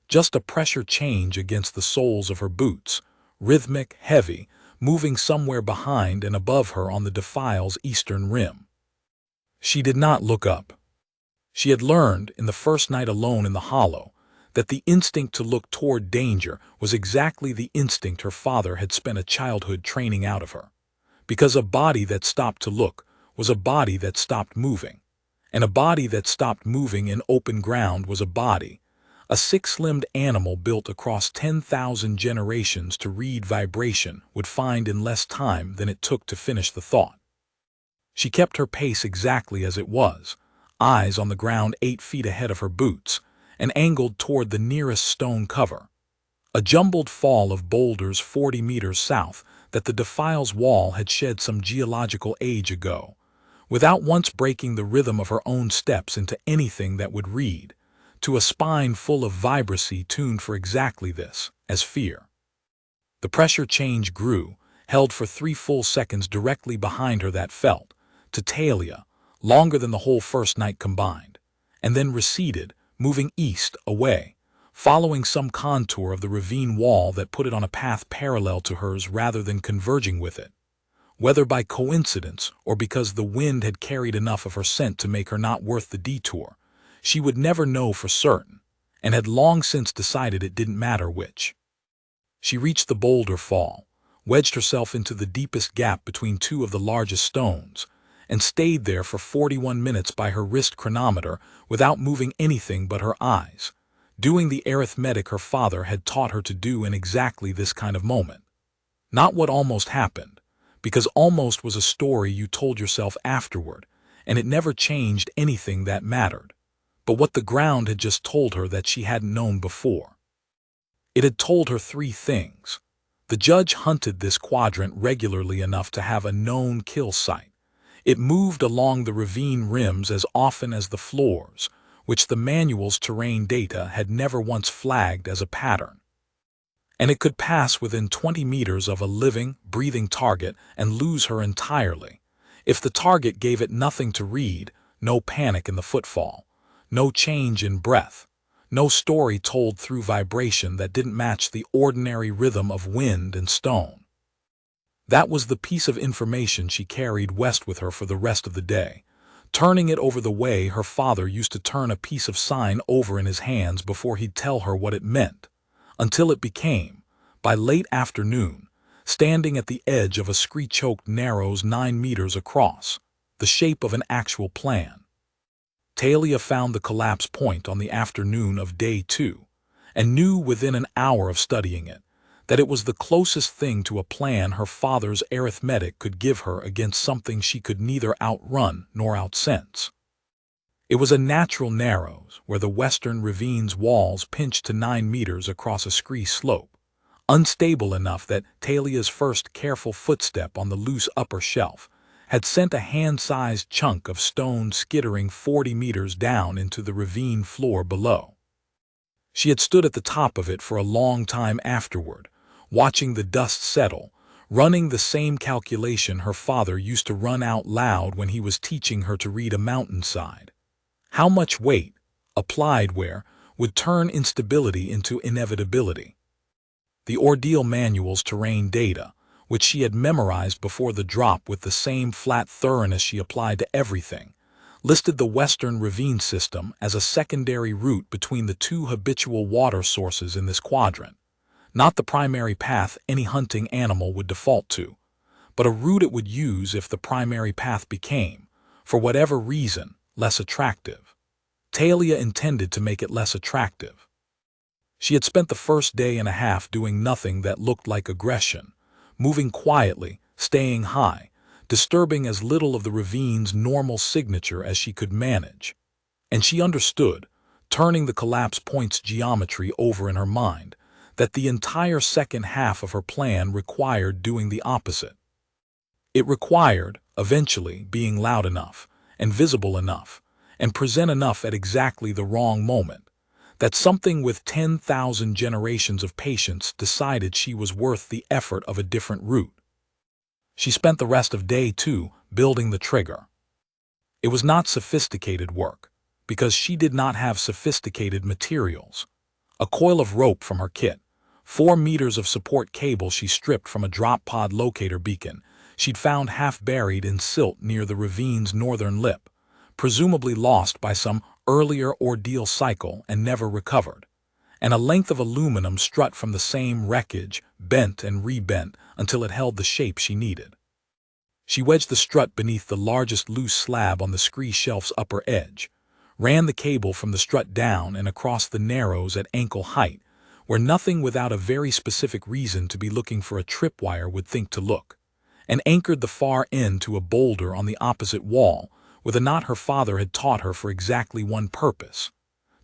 just a pressure change against the soles of her boots, rhythmic, heavy, moving somewhere behind and above her on the defile's eastern rim. She did not look up. She had learned, in the first night alone in the hollow, that the instinct to look toward danger was exactly the instinct her father had spent a childhood training out of her, because a body that stopped to look was a body that stopped moving, and a body that stopped moving in open ground was a body, a 6-limbed animal built across 10,000 generations to read vibration would find in less time than it took to finish the thought. She kept her pace exactly as it was, eyes on the ground 8 feet ahead of her boots, and angled toward the nearest stone cover, a jumbled fall of boulders 40 meters south that the defile's wall had shed some geological age ago, without once breaking the rhythm of her own steps into anything that would read, to a spine full of vibrancy tuned for exactly this, as fear. The pressure change grew, held for 3 full seconds directly behind her that felt, to Talia, longer than the whole first night combined, and then receded, moving east, away, following some contour of the ravine wall that put it on a path parallel to hers rather than converging with it. Whether by coincidence or because the wind had carried enough of her scent to make her not worth the detour, she would never know for certain, and had long since decided it didn't matter which. She reached the boulder fall, wedged herself into the deepest gap between 2 of the largest stones, and stayed there for 41 minutes by her wrist chronometer without moving anything but her eyes, doing the arithmetic her father had taught her to do in exactly this kind of moment. Not what almost happened, because almost was a story you told yourself afterward, and it never changed anything that mattered, but what the ground had just told her that she hadn't known before. It had told her 3 things. The judge hunted this quadrant regularly enough to have a known kill site. It moved along the ravine rims as often as the floors, which the manual's terrain data had never once flagged as a pattern. And it could pass within 20 meters of a living, breathing target and lose her entirely. If the target gave it nothing to read, no panic in the footfall, no change in breath, no story told through vibration that didn't match the ordinary rhythm of wind and stone. That was the piece of information she carried west with her for the rest of the day, turning it over the way her father used to turn a piece of sign over in his hands before he'd tell her what it meant, until it became, By late afternoon, standing at the edge of a scree-choked narrows 9 meters across, the shape of an actual plan. Talia found the collapse point on the afternoon of day 2, and knew within an hour of studying it that it was the closest thing to a plan her father's arithmetic could give her against something she could neither outrun nor outsense. It was a natural narrows where the western ravine's walls pinched to 9 meters across a scree slope, unstable enough that Talia's first careful footstep on the loose upper shelf had sent a hand-sized chunk of stone skittering 40 meters down into the ravine floor below. She had stood at the top of it for a long time afterward, watching the dust settle, running the same calculation her father used to run out loud when he was teaching her to read a mountainside. How much weight, applied where, would turn instability into inevitability? The ordeal manual's terrain data, which she had memorized before the drop with the same flat thoroughness she applied to everything, listed the western ravine system as a secondary route between the 2 habitual water sources in this quadrant, not the primary path any hunting animal would default to, but a route it would use if the primary path became, for whatever reason, less attractive. Talia intended to make it less attractive. She had spent the first day and a half doing nothing that looked like aggression, moving quietly, staying high, disturbing as little of the ravine's normal signature as she could manage. And she understood, turning the collapse point's geometry over in her mind, that the entire second half of her plan required doing the opposite. It required, eventually, being loud enough, and visible enough, and present enough at exactly the wrong moment, that something with 10,000 generations of patience decided she was worth the effort of a different route. She spent the rest of day 2 building the trigger. It was not sophisticated work, because she did not have sophisticated materials. A coil of rope from her kit, 4 meters of support cable she stripped from a drop pod locator beacon she'd found half buried in silt near the ravine's northern lip, presumably lost by some earlier ordeal cycle and never recovered, and a length of aluminum strut from the same wreckage, bent and rebent until it held the shape she needed. She wedged the strut beneath the largest loose slab on the scree shelf's upper edge, ran the cable from the strut down and across the narrows at ankle height, where nothing without a very specific reason to be looking for a tripwire would think to look, and anchored the far end to a boulder on the opposite wall with a knot her father had taught her for exactly one purpose: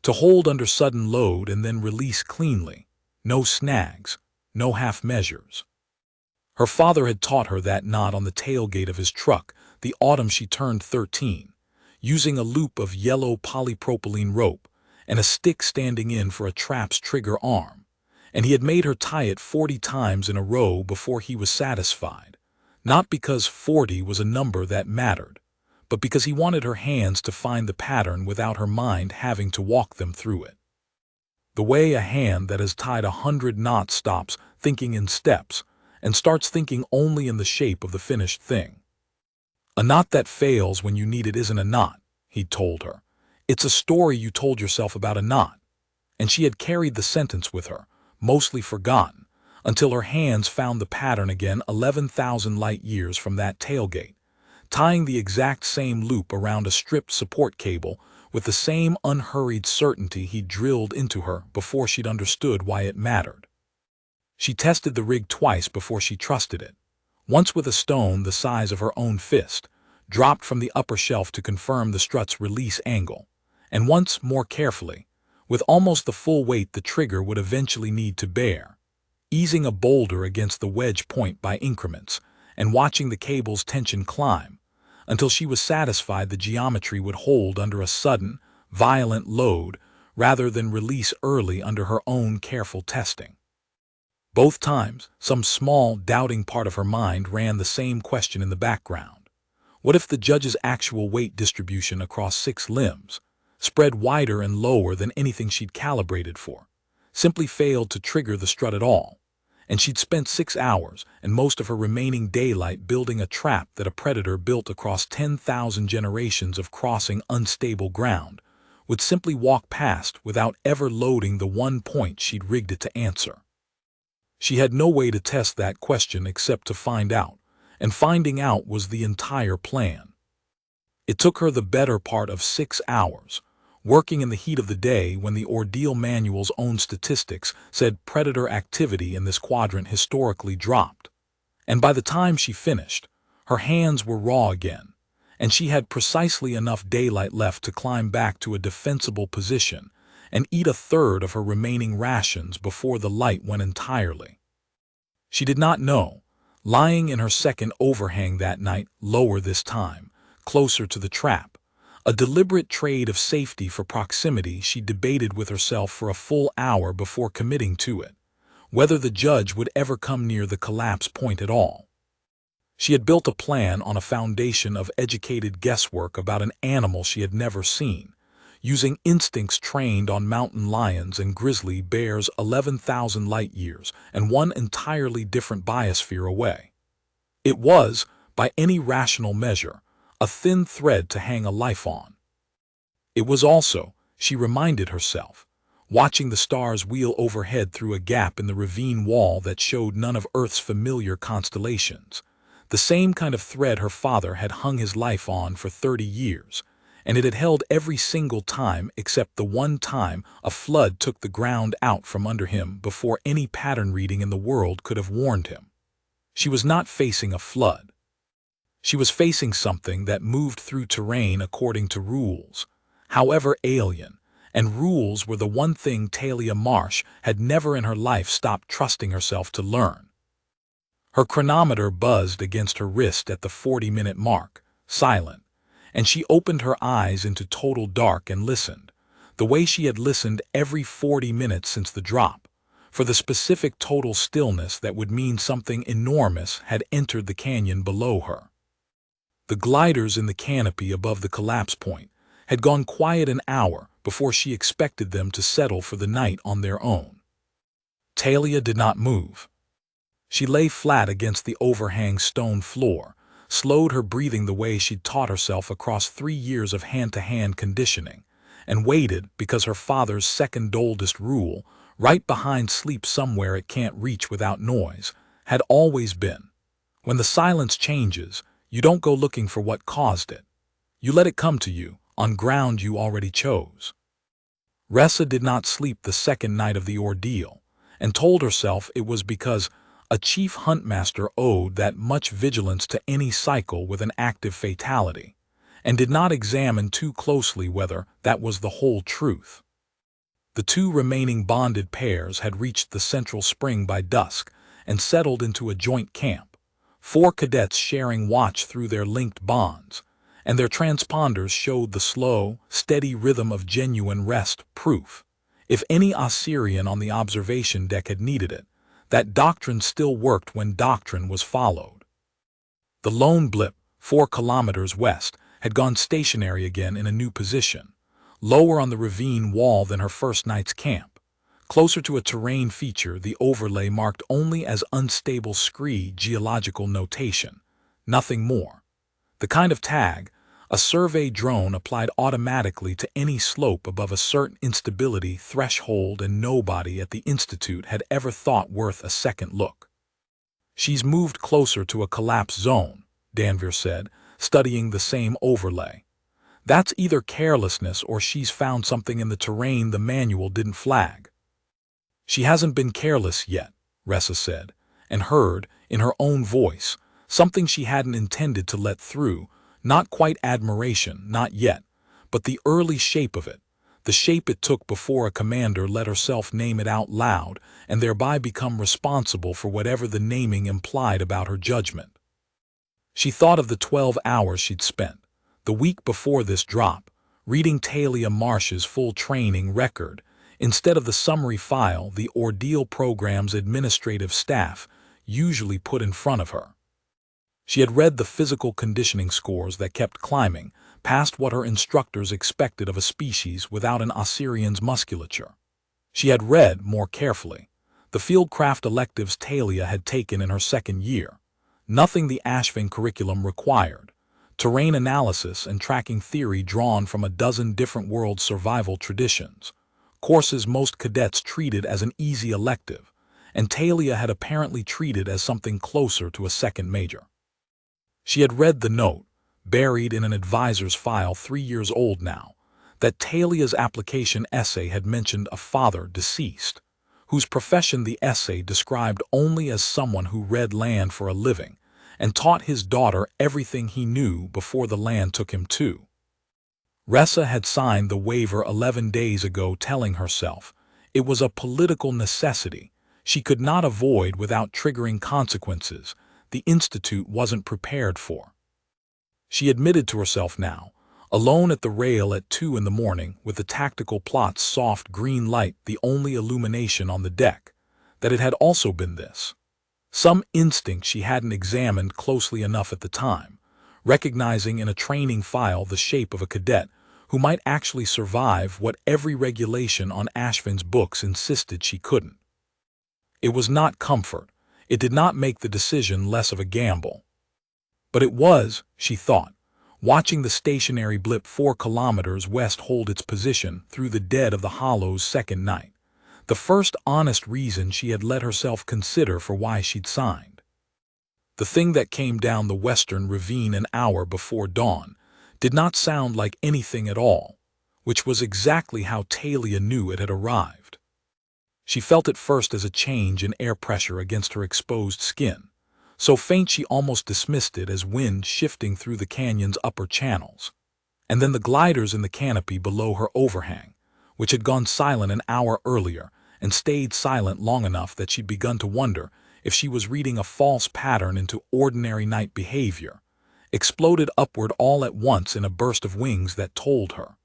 to hold under sudden load and then release cleanly, no snags, no half measures. Her father had taught her that knot on the tailgate of his truck the autumn she turned 13, using a loop of yellow polypropylene rope and a stick standing in for a trap's trigger arm, and he had made her tie it 40 times in a row before he was satisfied, not because 40 was a number that mattered, but because he wanted her hands to find the pattern without her mind having to walk them through it. The way a hand that has tied 100 knots stops thinking in steps and starts thinking only in the shape of the finished thing. A knot that fails when you need it isn't a knot, he'd told her. It's a story you told yourself about a knot. And she had carried the sentence with her, mostly forgotten, until her hands found the pattern again 11,000 light years from that tailgate, tying the exact same loop around a stripped support cable with the same unhurried certainty he'd drilled into her before she'd understood why it mattered. She tested the rig twice before she trusted it, once with a stone the size of her own fist, dropped from the upper shelf to confirm the strut's release angle, and once more carefully, with almost the full weight the trigger would eventually need to bear, easing a boulder against the wedge point by increments and watching the cable's tension climb, until she was satisfied the geometry would hold under a sudden, violent load rather than release early under her own careful testing. Both times, some small, doubting part of her mind ran the same question in the background. What if the judge's actual weight distribution across 6 limbs, spread wider and lower than anything she'd calibrated for, simply failed to trigger the strut at all, and she'd spent 6 hours and most of her remaining daylight building a trap that a predator built across 10,000 generations of crossing unstable ground would simply walk past without ever loading the one point she'd rigged it to answer. She had no way to test that question except to find out, and finding out was the entire plan. It took her the better part of 6 hours, working in the heat of the day when the ordeal manual's own statistics said predator activity in this quadrant historically dropped. And by the time she finished, her hands were raw again, and she had precisely enough daylight left to climb back to a defensible position and eat a third of her remaining rations before the light went entirely. She did not know, lying in her second overhang that night, lower this time, closer to the trap, a deliberate trade of safety for proximity, she debated with herself for a full hour before committing to it, whether the judge would ever come near the collapse point at all. She had built a plan on a foundation of educated guesswork about an animal she had never seen, using instincts trained on mountain lions and grizzly bears 11,000 light-years and one entirely different biosphere away. It was, by any rational measure, a thin thread to hang a life on. It was also, she reminded herself, watching the stars wheel overhead through a gap in the ravine wall that showed none of Earth's familiar constellations, the same kind of thread her father had hung his life on for 30 years, and it had held every single time except the one time a flood took the ground out from under him before any pattern reading in the world could have warned him. She was not facing a flood. She was facing something that moved through terrain according to rules, however alien, and rules were the one thing Talia Marsh had never in her life stopped trusting herself to learn. Her chronometer buzzed against her wrist at the 40-minute mark, silent, and she opened her eyes into total dark and listened, the way she had listened every 40 minutes since the drop, for the specific total stillness that would mean something enormous had entered the canyon below her. The gliders in the canopy above the collapse point had gone quiet an hour before she expected them to settle for the night on their own. Talia did not move. She lay flat against the overhang stone floor, slowed her breathing the way she'd taught herself across 3 years of hand-to-hand conditioning, and waited because her father's second oldest rule, right behind sleep somewhere it can't reach without noise, had always been, when the silence changes, you don't go looking for what caused it. You let it come to you, on ground you already chose. Rhessa did not sleep the second night of the ordeal, and told herself it was because a chief huntmaster owed that much vigilance to any cycle with an active fatality, and did not examine too closely whether that was the whole truth. The 2 remaining bonded pairs had reached the central spring by dusk and settled into a joint camp, 4 cadets sharing watch through their linked bonds, and their transponders showed the slow, steady rhythm of genuine rest proof, if any Ossyrian on the observation deck had needed it, that doctrine still worked when doctrine was followed. The lone blip, 4 kilometers west, had gone stationary again in a new position, lower on the ravine wall than her first night's camp, closer to a terrain feature the overlay marked only as unstable scree geological notation, nothing more. The kind of tag, a survey drone applied automatically to any slope above a certain instability threshold, and nobody at the Institute had ever thought worth a second look. She's moved closer to a collapse zone, Danvir said, studying the same overlay. That's either carelessness or she's found something in the terrain the manual didn't flag. She hasn't been careless yet, Rhessa said, and heard, in her own voice, something she hadn't intended to let through. Not quite admiration, not yet, but the early shape of it, the shape it took before a commander let herself name it out loud and thereby become responsible for whatever the naming implied about her judgment. She thought of the 12 hours she'd spent, the week before this drop, reading Talia Marsh's full training record, instead of the summary file the ordeal program's administrative staff usually put in front of her. She had read the physical conditioning scores that kept climbing past what her instructors expected of a species without an Ossyrian's musculature. She had read, more carefully, the fieldcraft electives Talia had taken in her second year, nothing the Ashvin curriculum required, terrain analysis and tracking theory drawn from a dozen different world survival traditions, courses most cadets treated as an easy elective, and Talia had apparently treated as something closer to a second major. She had read the note, buried in an advisor's file 3 years old now, that Talia's application essay had mentioned a father deceased, whose profession the essay described only as someone who read land for a living and taught his daughter everything he knew before the land took him too. Rhessa had signed the waiver 11 days ago, telling herself it was a political necessity she could not avoid without triggering consequences the Institute wasn't prepared for. She admitted to herself now, alone at the rail at 2 in the morning with the tactical plot's soft green light the only illumination on the deck, that it had also been this. Some instinct she hadn't examined closely enough at the time, recognizing in a training file the shape of a cadet who might actually survive what every regulation on Ashvin's books insisted she couldn't. It was not comfort. It did not make the decision less of a gamble. But it was, she thought, watching the stationary blip 4 kilometers west hold its position through the dead of the hollow's second night, the first honest reason she had let herself consider for why she'd signed. The thing that came down the western ravine an hour before dawn did not sound like anything at all, which was exactly how Talia knew it had arrived. She felt it first as a change in air pressure against her exposed skin, so faint she almost dismissed it as wind shifting through the canyon's upper channels, and then the gliders in the canopy below her overhang, which had gone silent an hour earlier and stayed silent long enough that she'd begun to wonder if she was reading a false pattern into ordinary night behavior, exploded upward all at once in a burst of wings that told her,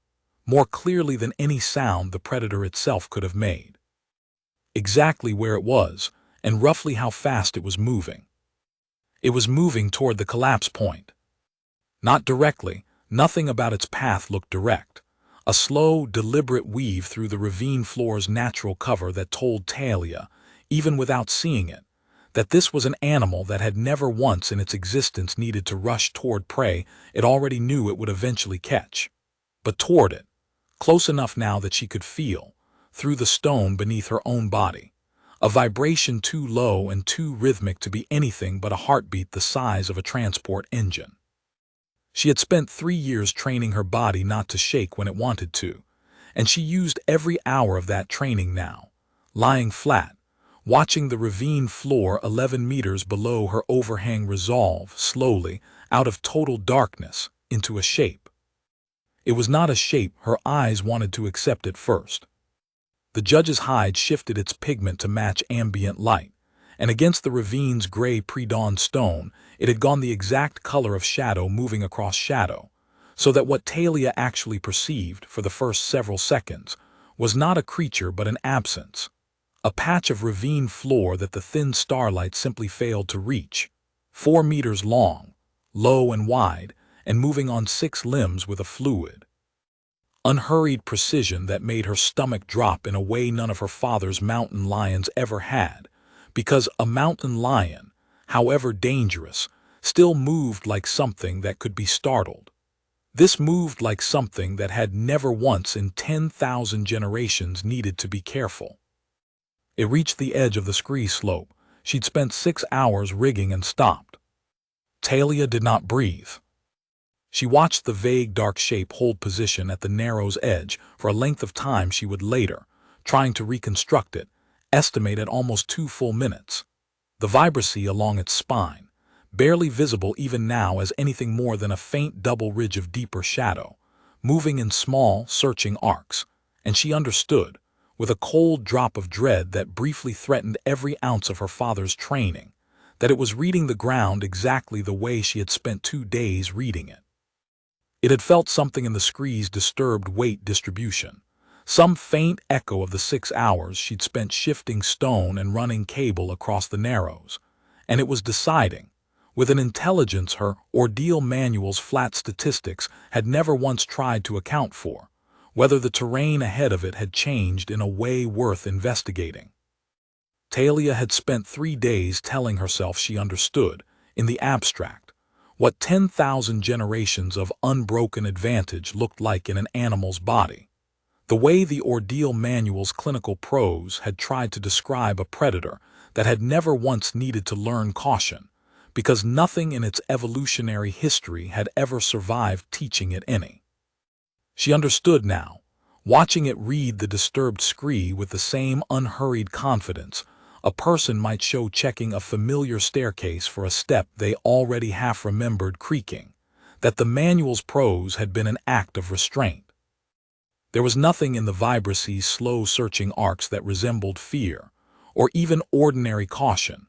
more clearly than any sound the predator itself could have made, exactly where it was and roughly how fast it was moving. It was moving toward the collapse point. Not directly, nothing about its path looked direct. A slow, deliberate weave through the ravine floor's natural cover that told Talia, even without seeing it, that this was an animal that had never once in its existence needed to rush toward prey it already knew it would eventually catch, but toward it, close enough now that she could feel, through the stone beneath her own body, a vibration too low and too rhythmic to be anything but a heartbeat the size of a transport engine. She had spent 3 years training her body not to shake when it wanted to, and she used every hour of that training now, lying flat, watching the ravine floor 11 meters below her overhang resolve slowly out of total darkness into a shape. It was not a shape her eyes wanted to accept at first. The judge's hide shifted its pigment to match ambient light, and against the ravine's gray pre-dawn stone it had gone the exact color of shadow moving across shadow, so that what Talia actually perceived for the first several seconds was not a creature but an absence, a patch of ravine floor that the thin starlight simply failed to reach, 4 meters long, low and wide, and moving on 6 limbs with a fluid, unhurried precision that made her stomach drop in a way none of her father's mountain lions ever had, because a mountain lion, however dangerous, still moved like something that could be startled. This moved like something that had never once in 10,000 generations needed to be careful. It reached the edge of the scree slope she'd spent 6 hours rigging and stopped. Talia did not breathe. She watched the vague dark shape hold position at the narrow's edge for a length of time she would later, trying to reconstruct it, estimate at almost 2 full minutes. The vibrancy along its spine, barely visible even now as anything more than a faint double ridge of deeper shadow, moving in small, searching arcs, and she understood, with a cold drop of dread that briefly threatened every ounce of her father's training, that it was reading the ground exactly the way she had spent 2 days reading it. It had felt something in the scree's disturbed weight distribution, some faint echo of the 6 hours she'd spent shifting stone and running cable across the narrows, and it was deciding, with an intelligence her ordeal manual's flat statistics had never once tried to account for, whether the terrain ahead of it had changed in a way worth investigating. Talia had spent 3 days telling herself she understood, in the abstract, what 10,000 generations of unbroken advantage looked like in an animal's body, the way the ordeal manual's clinical prose had tried to describe a predator that had never once needed to learn caution, because nothing in its evolutionary history had ever survived teaching it any. She understood now, watching it read the disturbed scree with the same unhurried confidence a person might show checking a familiar staircase for a step they already half remembered creaking, that the manual's prose had been an act of restraint. There was nothing in the vibrancy's slow searching arcs that resembled fear, or even ordinary caution,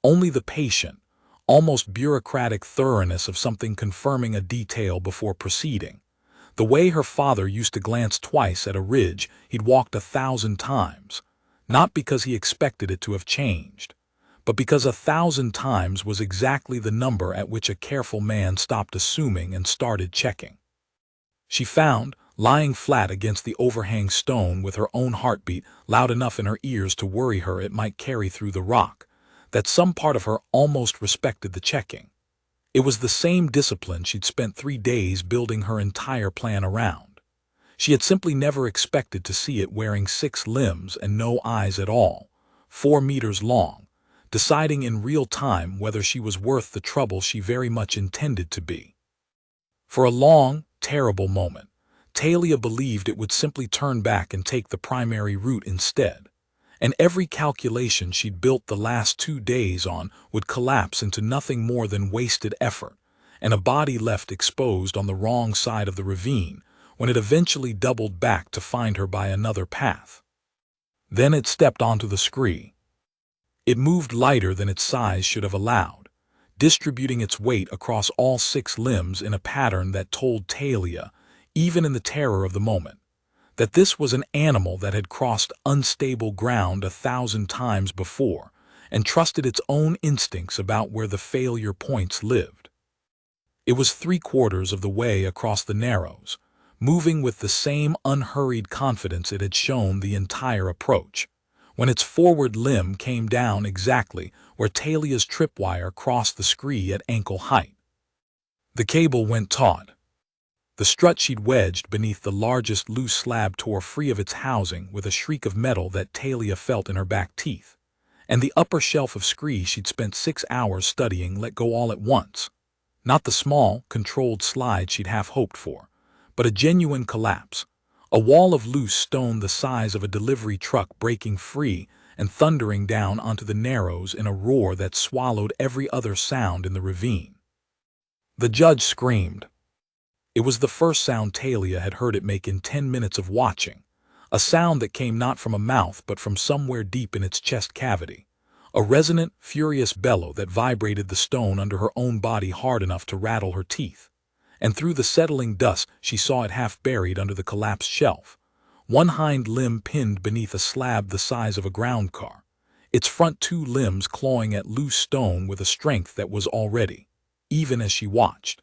only the patient, almost bureaucratic thoroughness of something confirming a detail before proceeding, the way her father used to glance twice at a ridge he'd walked 1,000 times, not because he expected it to have changed, but because 1,000 times was exactly the number at which a careful man stopped assuming and started checking. She found, lying flat against the overhang stone with her own heartbeat loud enough in her ears to worry her it might carry through the rock, that some part of her almost respected the checking. It was the same discipline she'd spent 3 days building her entire plan around. She had simply never expected to see it wearing 6 limbs and no eyes at all, 4 meters long, deciding in real time whether she was worth the trouble she very much intended to be. For a long, terrible moment, Talia believed it would simply turn back and take the primary route instead, and every calculation she'd built the last 2 days on would collapse into nothing more than wasted effort, and a body left exposed on the wrong side of the ravine when it eventually doubled back to find her by another path. Then it stepped onto the scree. It moved lighter than its size should have allowed, distributing its weight across all 6 limbs in a pattern that told Talia, even in the terror of the moment, that this was an animal that had crossed unstable ground 1,000 times before and trusted its own instincts about where the failure points lived. It was 3/4 of the way across the narrows, moving with the same unhurried confidence it had shown the entire approach, when its forward limb came down exactly where Talia's tripwire crossed the scree at ankle height. The cable went taut. The strut she'd wedged beneath the largest loose slab tore free of its housing with a shriek of metal that Talia felt in her back teeth, and the upper shelf of scree she'd spent 6 hours studying let go all at once. Not the small, controlled slide she'd half hoped for, but a genuine collapse, a wall of loose stone the size of a delivery truck breaking free and thundering down onto the narrows in a roar that swallowed every other sound in the ravine. The judge screamed. It was the first sound Talia had heard it make in 10 minutes of watching, a sound that came not from a mouth but from somewhere deep in its chest cavity, a resonant, furious bellow that vibrated the stone under her own body hard enough to rattle her teeth. And through the settling dust she saw it half buried under the collapsed shelf, one hind limb pinned beneath a slab the size of a ground car, its front 2 limbs clawing at loose stone with a strength that was already, even as she watched,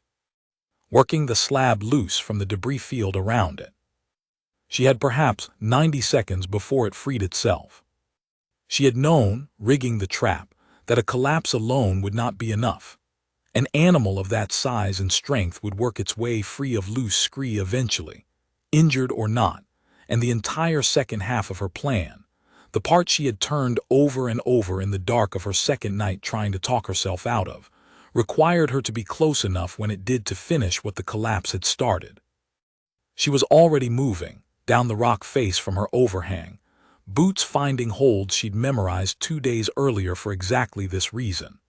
working the slab loose from the debris field around it. She had perhaps 90 seconds before it freed itself. She had known, rigging the trap, that a collapse alone would not be enough. An animal of that size and strength would work its way free of loose scree eventually, injured or not, and the entire second half of her plan, the part she had turned over and over in the dark of her second night trying to talk herself out of, required her to be close enough when it did to finish what the collapse had started. She was already moving, down the rock face from her overhang, boots finding holds she'd memorized 2 days earlier for exactly this reason,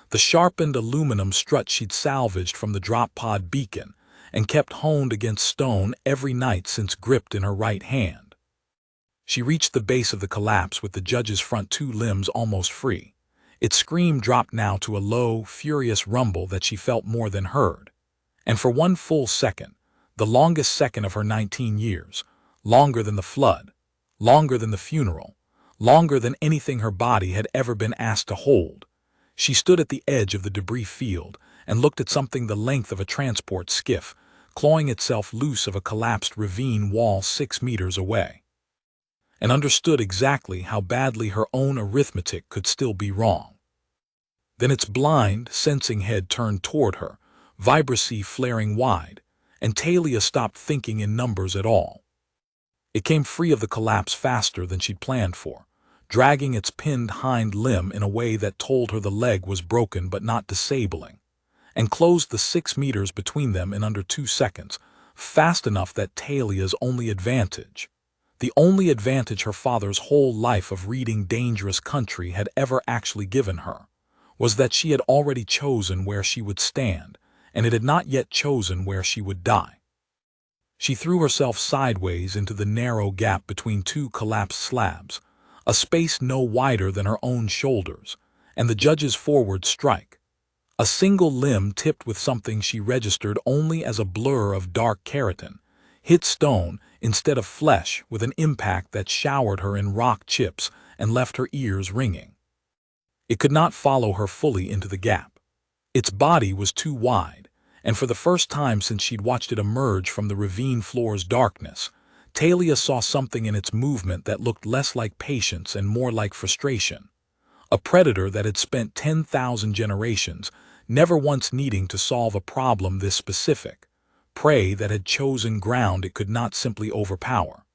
the sharpened aluminum strut she'd salvaged from the drop pod beacon and kept honed against stone every night since gripped in her right hand. She reached the base of the collapse with the judge's front 2 limbs almost free. Its scream dropped now to a low, furious rumble that she felt more than heard. And for 1 full second, the longest second of her 19 years, longer than the flood, longer than the funeral, longer than anything her body had ever been asked to hold, she stood at the edge of the debris field and looked at something the length of a transport skiff, clawing itself loose of a collapsed ravine wall 6 meters away, and understood exactly how badly her own arithmetic could still be wrong. Then its blind, sensing head turned toward her, vibrancy flaring wide, and Talia stopped thinking in numbers at all. It came free of the collapse faster than she'd planned for, dragging its pinned hind limb in a way that told her the leg was broken but not disabling, and closed the 6 meters between them in under 2 seconds, fast enough that Talia's only advantage, the only advantage her father's whole life of reading dangerous country had ever actually given her, was that she had already chosen where she would stand, and it had not yet chosen where she would die. She threw herself sideways into the narrow gap between 2 collapsed slabs, a space no wider than her own shoulders, and the judge's forward strike. A single limb tipped with something she registered only as a blur of dark keratin, hit stone instead of flesh with an impact that showered her in rock chips and left her ears ringing. It could not follow her fully into the gap. Its body was too wide, and for the first time since she'd watched it emerge from the ravine floor's darkness, Talia saw something in its movement that looked less like patience and more like frustration. A predator that had spent 10,000 generations never once needing to solve a problem this specific, prey that had chosen ground it could not simply overpower.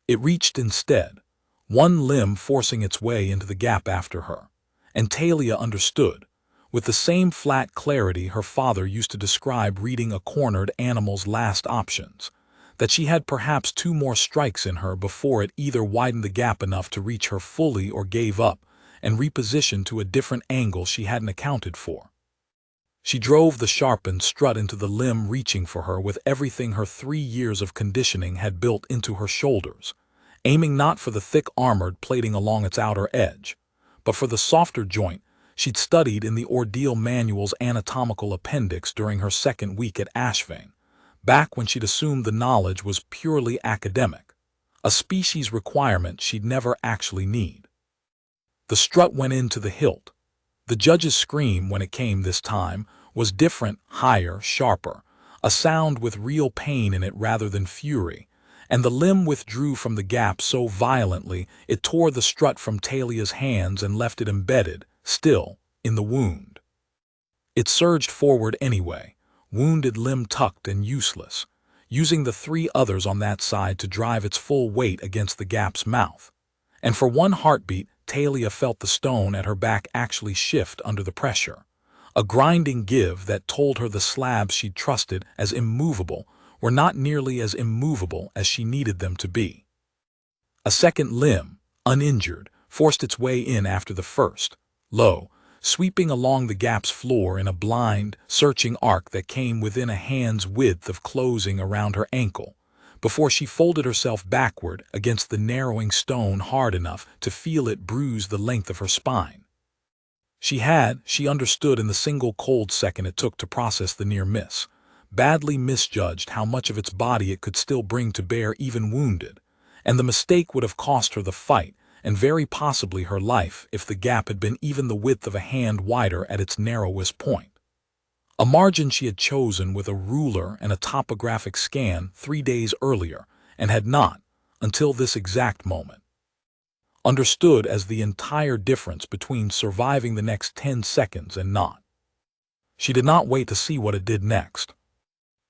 It reached instead, one limb forcing its way into the gap after her, and Talia understood, with the same flat clarity her father used to describe reading a cornered animal's last options, that she had perhaps 2 more strikes in her before it either widened the gap enough to reach her fully or gave up and repositioned to a different angle she hadn't accounted for. She drove the sharpened strut into the limb reaching for her with everything her 3 years of conditioning had built into her shoulders, aiming not for the thick armored plating along its outer edge, but for the softer joint she'd studied in the Ordeal Manual's anatomical appendix during her 2nd week at Ashvane, back when she'd assumed the knowledge was purely academic, a species requirement she'd never actually need. The strut went into the hilt. The judge's scream, when it came this time, was different, higher, sharper, a sound with real pain in it rather than fury, and the limb withdrew from the gap so violently it tore the strut from Talia's hands and left it embedded, still, in the wound. It surged forward anyway, wounded limb tucked and useless, using the 3 others on that side to drive its full weight against the gap's mouth. And for one heartbeat, Talia felt the stone at her back actually shift under the pressure, a grinding give that told her the slabs she'd trusted as immovable were not nearly as immovable as she needed them to be. A second limb, uninjured, forced its way in after the first, low, sweeping along the gap's floor in a blind, searching arc that came within a hand's width of closing around her ankle, before she folded herself backward against the narrowing stone hard enough to feel it bruise the length of her spine. She understood in the single cold second it took to process the near miss, badly misjudged how much of its body it could still bring to bear even wounded, and the mistake would have cost her the fight and very possibly her life if the gap had been even the width of a hand wider at its narrowest point. A margin she had chosen with a ruler and a topographic scan 3 days earlier and had not, until this exact moment, understood as the entire difference between surviving the next 10 seconds and not. She did not wait to see what it did next.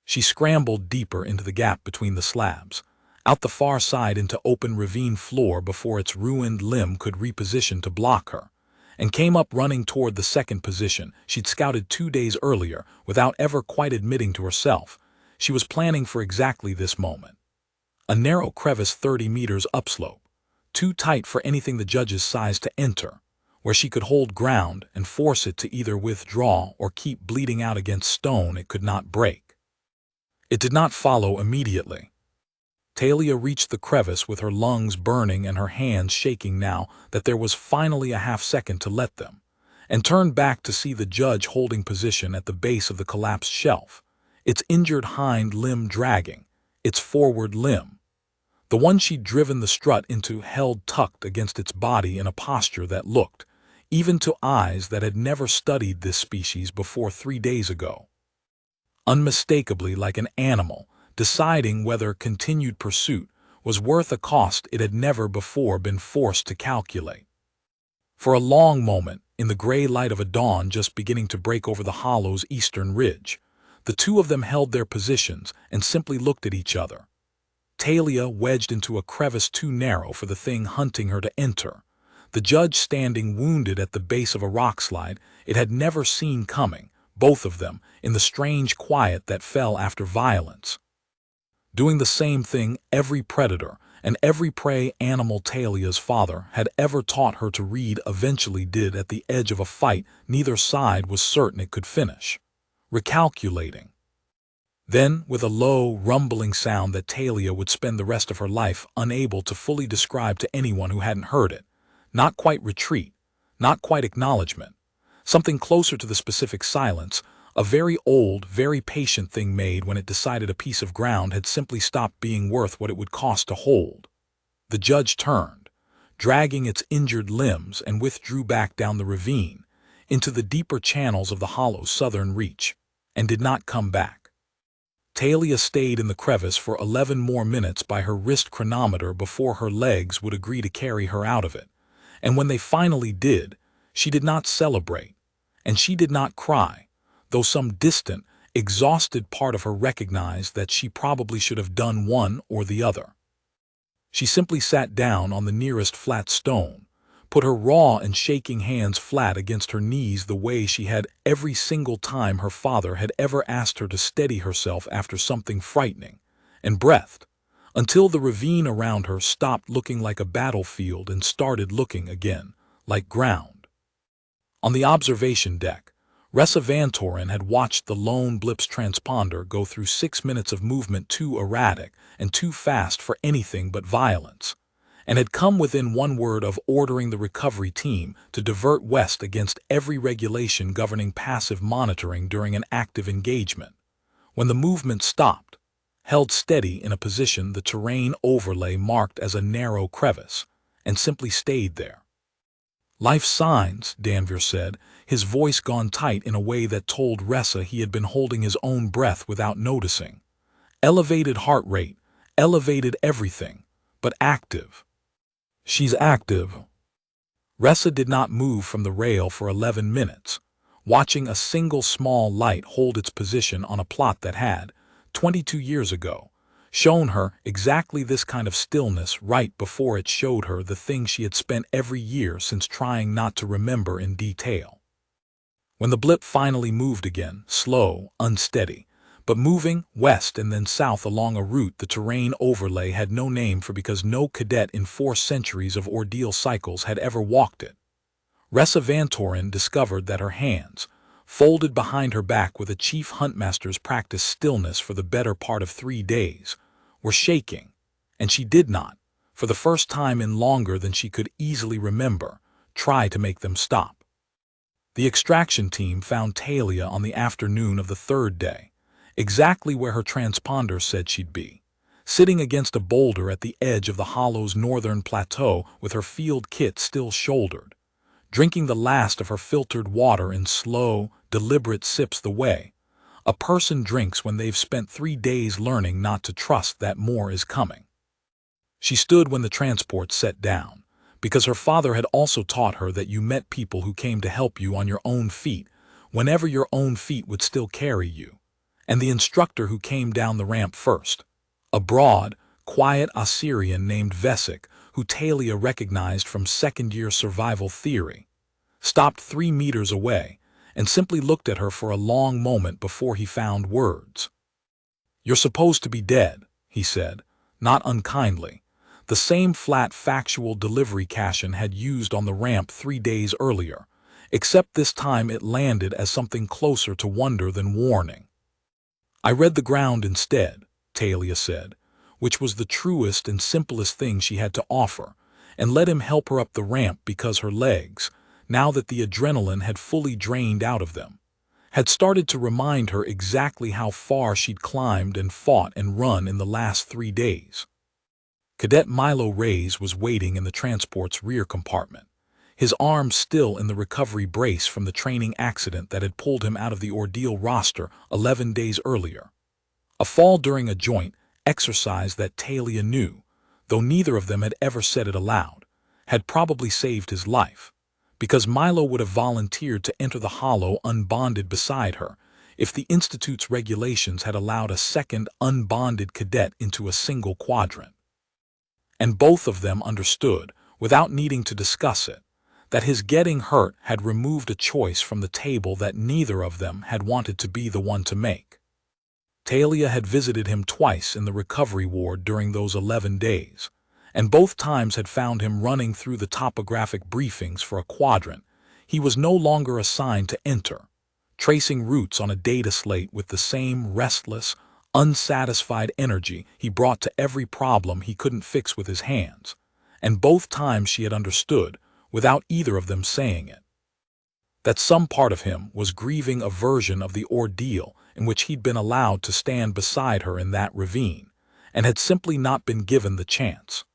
She scrambled deeper into the gap between the slabs, out the far side into open ravine floor before its ruined limb could reposition to block her, and came up running toward the 2nd position she'd scouted 2 days earlier without ever quite admitting to herself she was planning for exactly this moment. A narrow crevice 30 meters upslope, too tight for anything the judge's size to enter, where she could hold ground and force it to either withdraw or keep bleeding out against stone it could not break. It did not follow immediately. Talia reached the crevice with her lungs burning and her hands shaking now that there was finally a half-second to let them, and turned back to see the judge holding position at the base of the collapsed shelf, its injured hind limb dragging, its forward limb, the one she'd driven the strut into, held tucked against its body in a posture that looked, even to eyes that had never studied this species before 3 days ago, unmistakably like an animal deciding whether continued pursuit was worth a cost it had never before been forced to calculate. For a long moment, in the gray light of a dawn just beginning to break over the hollow's eastern ridge, the 2 of them held their positions and simply looked at each other. Talia wedged into a crevice too narrow for the thing hunting her to enter, the judge standing wounded at the base of a rockslide it had never seen coming, both of them, in the strange quiet that fell after violence. Doing the same thing every predator and every prey animal Talia's father had ever taught her to read eventually did at the edge of a fight neither side was certain it could finish. Recalculating. Then, with a low, rumbling sound that Talia would spend the rest of her life unable to fully describe to anyone who hadn't heard it, not quite retreat, not quite acknowledgement, something closer to the specific silence, a very old, very patient thing made when it decided a piece of ground had simply stopped being worth what it would cost to hold. The judge turned, dragging its injured limbs, and withdrew back down the ravine, into the deeper channels of the hollow southern reach, and did not come back. Talia stayed in the crevice for 11 more minutes by her wrist chronometer before her legs would agree to carry her out of it, and when they finally did, she did not celebrate, and she did not cry, though some distant, exhausted part of her recognized that she probably should have done one or the other. She simply sat down on the nearest flat stone, put her raw and shaking hands flat against her knees the way she had every single time her father had ever asked her to steady herself after something frightening, and breathed, until the ravine around her stopped looking like a battlefield and started looking again like ground. On the observation deck, Rhessa Vantorin had watched the lone blip's transponder go through 6 minutes of movement too erratic and too fast for anything but violence, and had come within one word of ordering the recovery team to divert west against every regulation governing passive monitoring during an active engagement. When the movement stopped, held steady in a position the terrain overlay marked as a narrow crevice, and simply stayed there. "Life signs," Danvir said, his voice gone tight in a way that told Rhessa he had been holding his own breath without noticing. "Elevated heart rate, elevated everything, but active." "She's active." Rhessa did not move from the rail for 11 minutes, watching a single small light hold its position on a plot that had, 22 years ago, shown her exactly this kind of stillness right before it showed her the thing she had spent every year since trying not to remember in detail. When the blip finally moved again, slow, unsteady, but moving west and then south along a route the terrain overlay had no name for because no cadet in 4 centuries of ordeal cycles had ever walked it, Rhessa Vantorin discovered that her hands, folded behind her back with a chief huntmaster's practiced stillness for the better part of 3 days, were shaking, and she did not, for the first time in longer than she could easily remember, try to make them stop. The extraction team found Talia on the afternoon of the 3rd day, exactly where her transponder said she'd be, sitting against a boulder at the edge of the hollow's northern plateau with her field kit still shouldered, drinking the last of her filtered water in slow, deliberate sips the way a person drinks when they've spent 3 days learning not to trust that more is coming. She stood when the transport set down, because her father had also taught her that you met people who came to help you on your own feet, whenever your own feet would still carry you, and the instructor who came down the ramp first, a broad, quiet Ossyrian named Vesik, who Talia recognized from second-year survival theory, stopped 3 meters away and simply looked at her for a long moment before he found words. "You're supposed to be dead," he said, not unkindly, the same flat factual delivery Cashin had used on the ramp 3 days earlier, except this time it landed as something closer to wonder than warning. "I read the ground instead," Talia said, which was the truest and simplest thing she had to offer, and let him help her up the ramp because her legs, now that the adrenaline had fully drained out of them, had started to remind her exactly how far she'd climbed and fought and run in the last 3 days. Cadet Milo Reyes was waiting in the transport's rear compartment, his arm still in the recovery brace from the training accident that had pulled him out of the ordeal roster 11 days earlier. A fall during a joint exercise that Talia knew, though neither of them had ever said it aloud, had probably saved his life, because Milo would have volunteered to enter the hollow unbonded beside her if the Institute's regulations had allowed a second unbonded cadet into a single quadrant. And both of them understood, without needing to discuss it, that his getting hurt had removed a choice from the table that neither of them had wanted to be the one to make. Talia had visited him twice in the recovery ward during those 11 days, and both times had found him running through the topographic briefings for a quadrant he was no longer assigned to enter, tracing routes on a data slate with the same restless, unsatisfied energy he brought to every problem he couldn't fix with his hands, and both times she had understood, without either of them saying it, that some part of him was grieving a version of the ordeal in which he'd been allowed to stand beside her in that ravine, and had simply not been given the chance.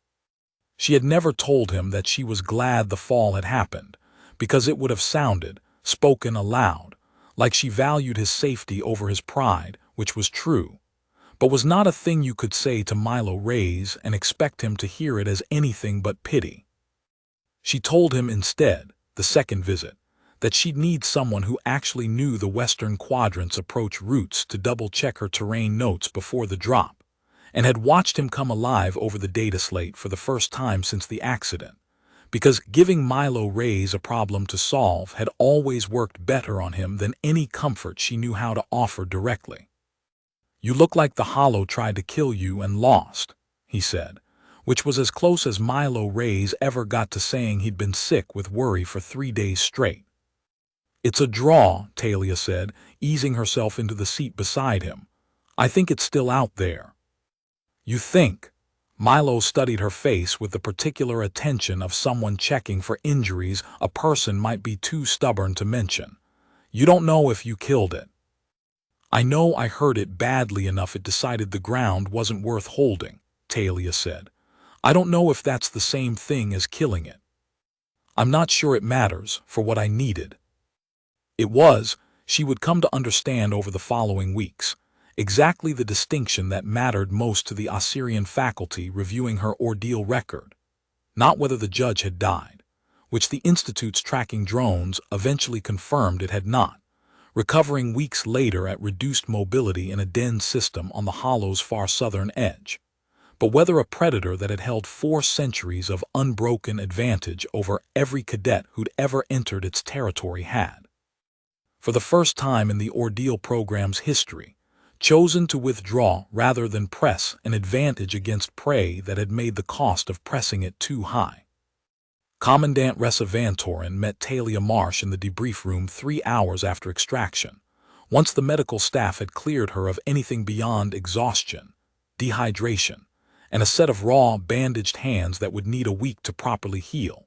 She had never told him that she was glad the fall had happened, because it would have sounded, spoken aloud, like she valued his safety over his pride, which was true, but was not a thing you could say to Milo Reyes and expect him to hear it as anything but pity. She told him instead, the second visit, that she'd need someone who actually knew the Western Quadrant's approach routes to double-check her terrain notes before the drop, and had watched him come alive over the data slate for the first time since the accident, because giving Milo Reyes a problem to solve had always worked better on him than any comfort she knew how to offer directly. "You look like the Hollow tried to kill you and lost," he said, which was as close as Milo Reyes ever got to saying he'd been sick with worry for 3 days straight. "It's a draw," Talia said, easing herself into the seat beside him. "I think it's still out there." "You think?" Milo studied her face with the particular attention of someone checking for injuries a person might be too stubborn to mention. "You don't know if you killed it." "I know I hurt it badly enough it decided the ground wasn't worth holding," Talia said. "I don't know if that's the same thing as killing it. I'm not sure it matters for what I needed." It was, she would come to understand over the following weeks, exactly the distinction that mattered most to the Ossyrian faculty reviewing her ordeal record, not whether the judge had died, which the Institute's tracking drones eventually confirmed it had not, recovering weeks later at reduced mobility in a den system on the Hollow's far southern edge, but whether a predator that had held 4 centuries of unbroken advantage over every cadet who'd ever entered its territory had, for the first time in the ordeal program's history, chosen to withdraw rather than press an advantage against prey that had made the cost of pressing it too high. Commandant Rhessa Vantorin met Talia Marsh in the debrief room 3 hours after extraction, once the medical staff had cleared her of anything beyond exhaustion, dehydration, and a set of raw, bandaged hands that would need a week to properly heal,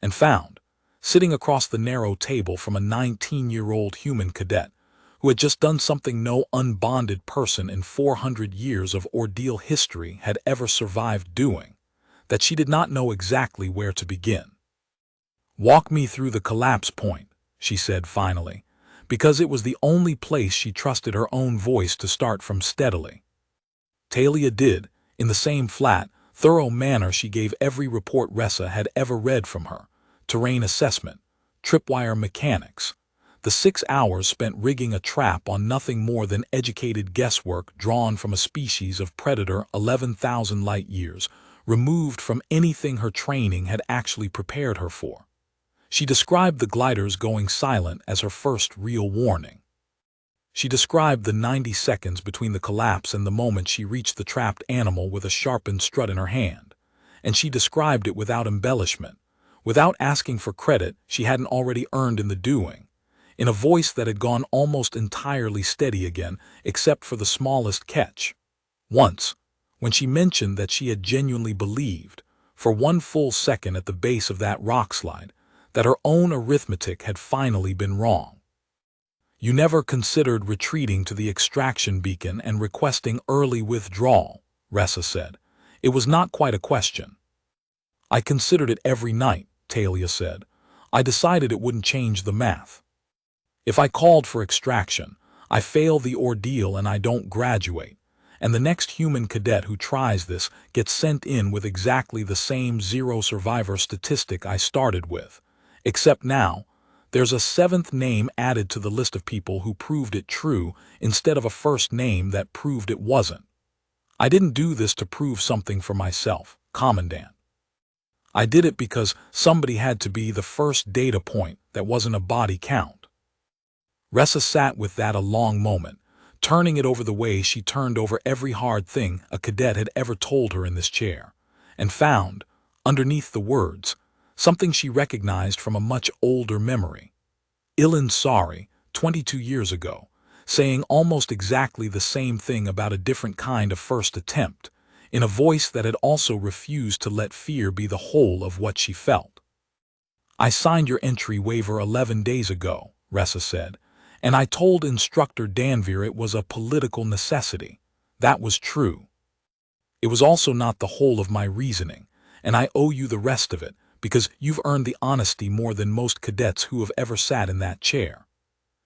and found, sitting across the narrow table from a 19-year-old human cadet, who had just done something no unbonded person in 400 years of ordeal history had ever survived doing, that she did not know exactly where to begin. "Walk me through the collapse point," she said finally, because it was the only place she trusted her own voice to start from steadily. Talia did, in the same flat, thorough manner she gave every report Rhessa had ever read from her: terrain assessment, tripwire mechanics, the 6 hours spent rigging a trap on nothing more than educated guesswork drawn from a species of predator 11,000 light-years, removed from anything her training had actually prepared her for. She described the gliders going silent as her first real warning. She described the 90 seconds between the collapse and the moment she reached the trapped animal with a sharpened strut in her hand, and she described it without embellishment, without asking for credit she hadn't already earned in the doing, in a voice that had gone almost entirely steady again except for the smallest catch. Once, when she mentioned that she had genuinely believed, for 1 full second at the base of that rockslide, that her own arithmetic had finally been wrong. "You never considered retreating to the extraction beacon and requesting early withdrawal," Rhessa said. "It was not quite a question." "I considered it every night," Talia said. "I decided it wouldn't change the math. If I called for extraction, I fail the ordeal and I don't graduate, and the next human cadet who tries this gets sent in with exactly the same 0 survivor statistic I started with, except now there's a 7th name added to the list of people who proved it true instead of a first name that proved it wasn't. I didn't do this to prove something for myself, Commandant. I did it because somebody had to be the first data point that wasn't a body count. Rhessa sat with that a long moment, turning it over the way she turned over every hard thing a cadet had ever told her in this chair, and found, underneath the words, something she recognized from a much older memory. Ilan Sorry, 22 years ago, saying almost exactly the same thing about a different kind of first attempt, in a voice that had also refused to let fear be the whole of what she felt. "I signed your entry waiver 11 days ago," Rhessa said, "and I told Instructor Danvir it was a political necessity. That was true. It was also not the whole of my reasoning, and I owe you the rest of it, because you've earned the honesty more than most cadets who have ever sat in that chair."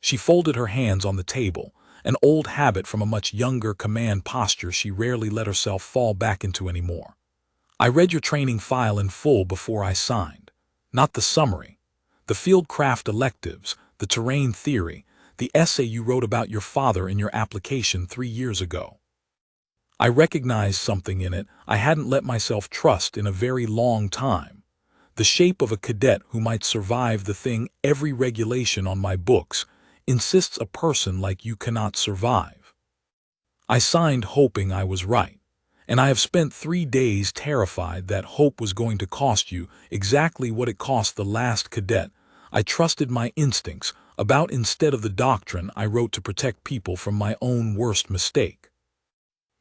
She folded her hands on the table, an old habit from a much younger command posture she rarely let herself fall back into anymore. "I read your training file in full before I signed. Not the summary. The fieldcraft electives, the terrain theory, the essay you wrote about your father in your application 3 years ago. I recognized something in it I hadn't let myself trust in a very long time. The shape of a cadet who might survive the thing every regulation on my books insists a person like you cannot survive. I signed hoping I was right, and I have spent 3 days terrified that hope was going to cost you exactly what it cost the last cadet I trusted my instincts about instead of the doctrine I wrote to protect people from my own worst mistake."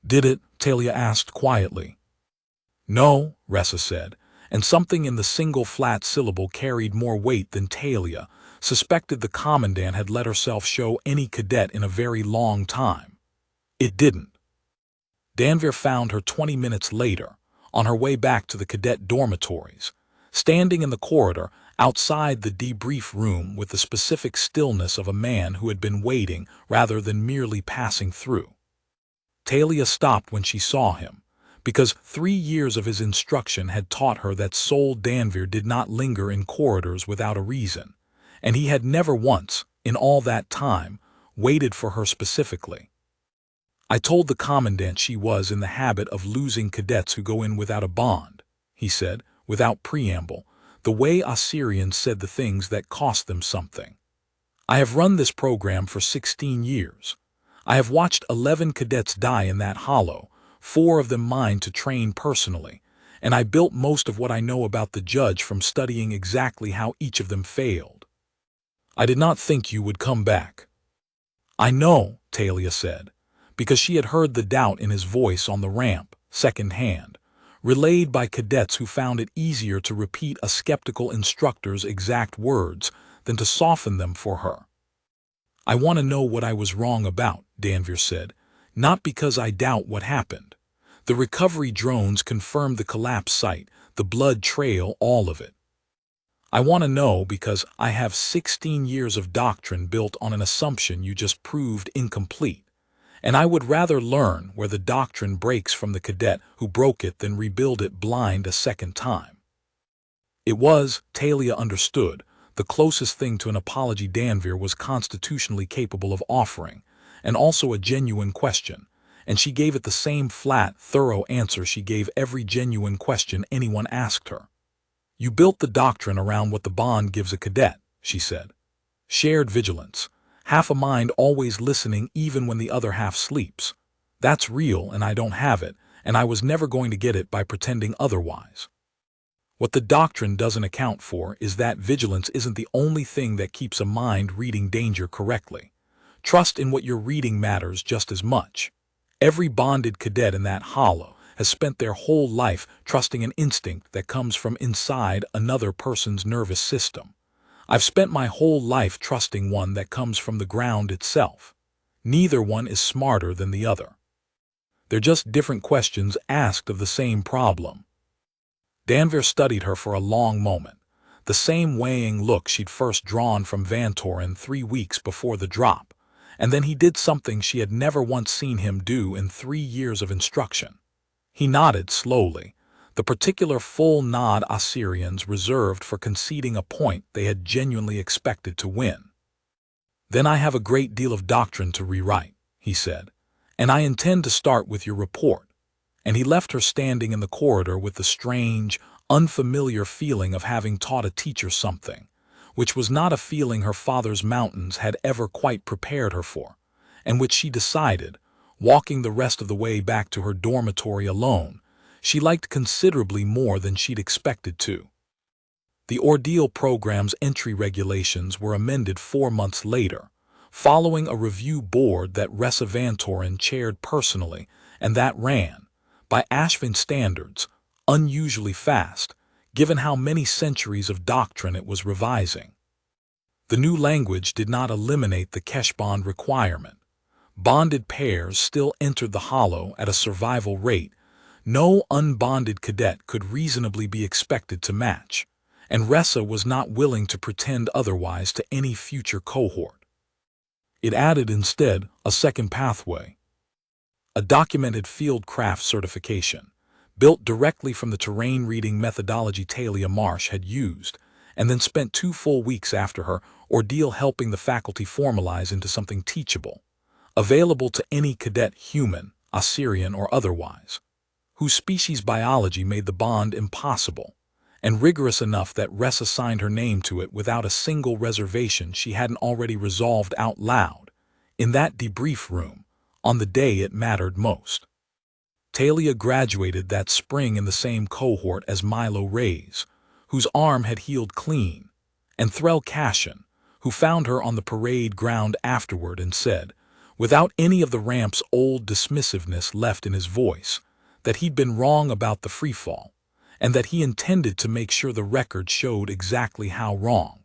"Did it?" Talia asked quietly. "No," Rhessa said, and something in the single flat syllable carried more weight than Talia suspected the Commandant had let herself show any cadet in a very long time. "It didn't." Danvir found her 20 minutes later, on her way back to the cadet dormitories, standing in the corridor outside the debrief room with the specific stillness of a man who had been waiting rather than merely passing through. Talia stopped when she saw him, because 3 years of his instruction had taught her that Sol Danvir did not linger in corridors without a reason, and he had never once, in all that time, waited for her specifically. "I told the Commandant she was in the habit of losing cadets who go in without a bond," he said, without preamble, the way Ossyrians said the things that cost them something. "I have run this program for 16 years. I have watched 11 cadets die in that hollow, 4 of them mine to train personally, and I built most of what I know about the judge from studying exactly how each of them failed. I did not think you would come back." "I know," Talia said, because she had heard the doubt in his voice on the ramp, second-hand, relayed by cadets who found it easier to repeat a skeptical instructor's exact words than to soften them for her. "I want to know what I was wrong about," Danvir said, "not because I doubt what happened. The recovery drones confirmed the collapse site, the blood trail, all of it. I want to know because I have 16 years of doctrine built on an assumption you just proved incomplete, and I would rather learn where the doctrine breaks from the cadet who broke it than rebuild it blind a second time." It was, Talia understood, the closest thing to an apology Danvir was constitutionally capable of offering, and also a genuine question, and she gave it the same flat, thorough answer she gave every genuine question anyone asked her. "You built the doctrine around what the bond gives a cadet," she said. "Shared vigilance, half a mind always listening even when the other half sleeps. That's real, and I don't have it, and I was never going to get it by pretending otherwise. What the doctrine doesn't account for is that vigilance isn't the only thing that keeps a mind reading danger correctly. Trust in what you're reading matters just as much. Every bonded cadet in that hollow has spent their whole life trusting an instinct that comes from inside another person's nervous system. I've spent my whole life trusting one that comes from the ground itself. Neither one is smarter than the other. They're just different questions asked of the same problem." Danvir studied her for a long moment, the same weighing look she'd first drawn from Vantorin 3 weeks before the drop, and then he did something she had never once seen him do in 3 years of instruction. He nodded slowly, the particular full nod Ossyrians reserved for conceding a point they had genuinely expected to win. "Then I have a great deal of doctrine to rewrite," he said, "and I intend to start with your report." And he left her standing in the corridor with the strange, unfamiliar feeling of having taught a teacher something, which was not a feeling her father's mountains had ever quite prepared her for, and which she decided, walking the rest of the way back to her dormitory alone, she liked considerably more than she'd expected to. The ordeal program's entry regulations were amended 4 months later, following a review board that Rhessa Vantorin chaired personally, and that ran, by Ashvin standards, unusually fast, given how many centuries of doctrine it was revising. The new language did not eliminate the kesh-bond requirement. Bonded pairs still entered the hollow at a survival rate no unbonded cadet could reasonably be expected to match, and Rhessa was not willing to pretend otherwise to any future cohort. It added instead a second pathway, a documented fieldcraft certification, built directly from the terrain reading methodology Talia Marsh had used, and then spent 2 full weeks after her ordeal helping the faculty formalize into something teachable, available to any cadet, human, Ossyrian or otherwise, whose species biology made the bond impossible, and rigorous enough that Rhessa signed her name to it without a single reservation she hadn't already resolved out loud, in that debrief room, on the day it mattered most. Talia graduated that spring in the same cohort as Milo Reyes, whose arm had healed clean, and Threll Cashin, who found her on the parade ground afterward and said, without any of the ramp's old dismissiveness left in his voice, that he'd been wrong about the freefall, and that he intended to make sure the record showed exactly how wrong.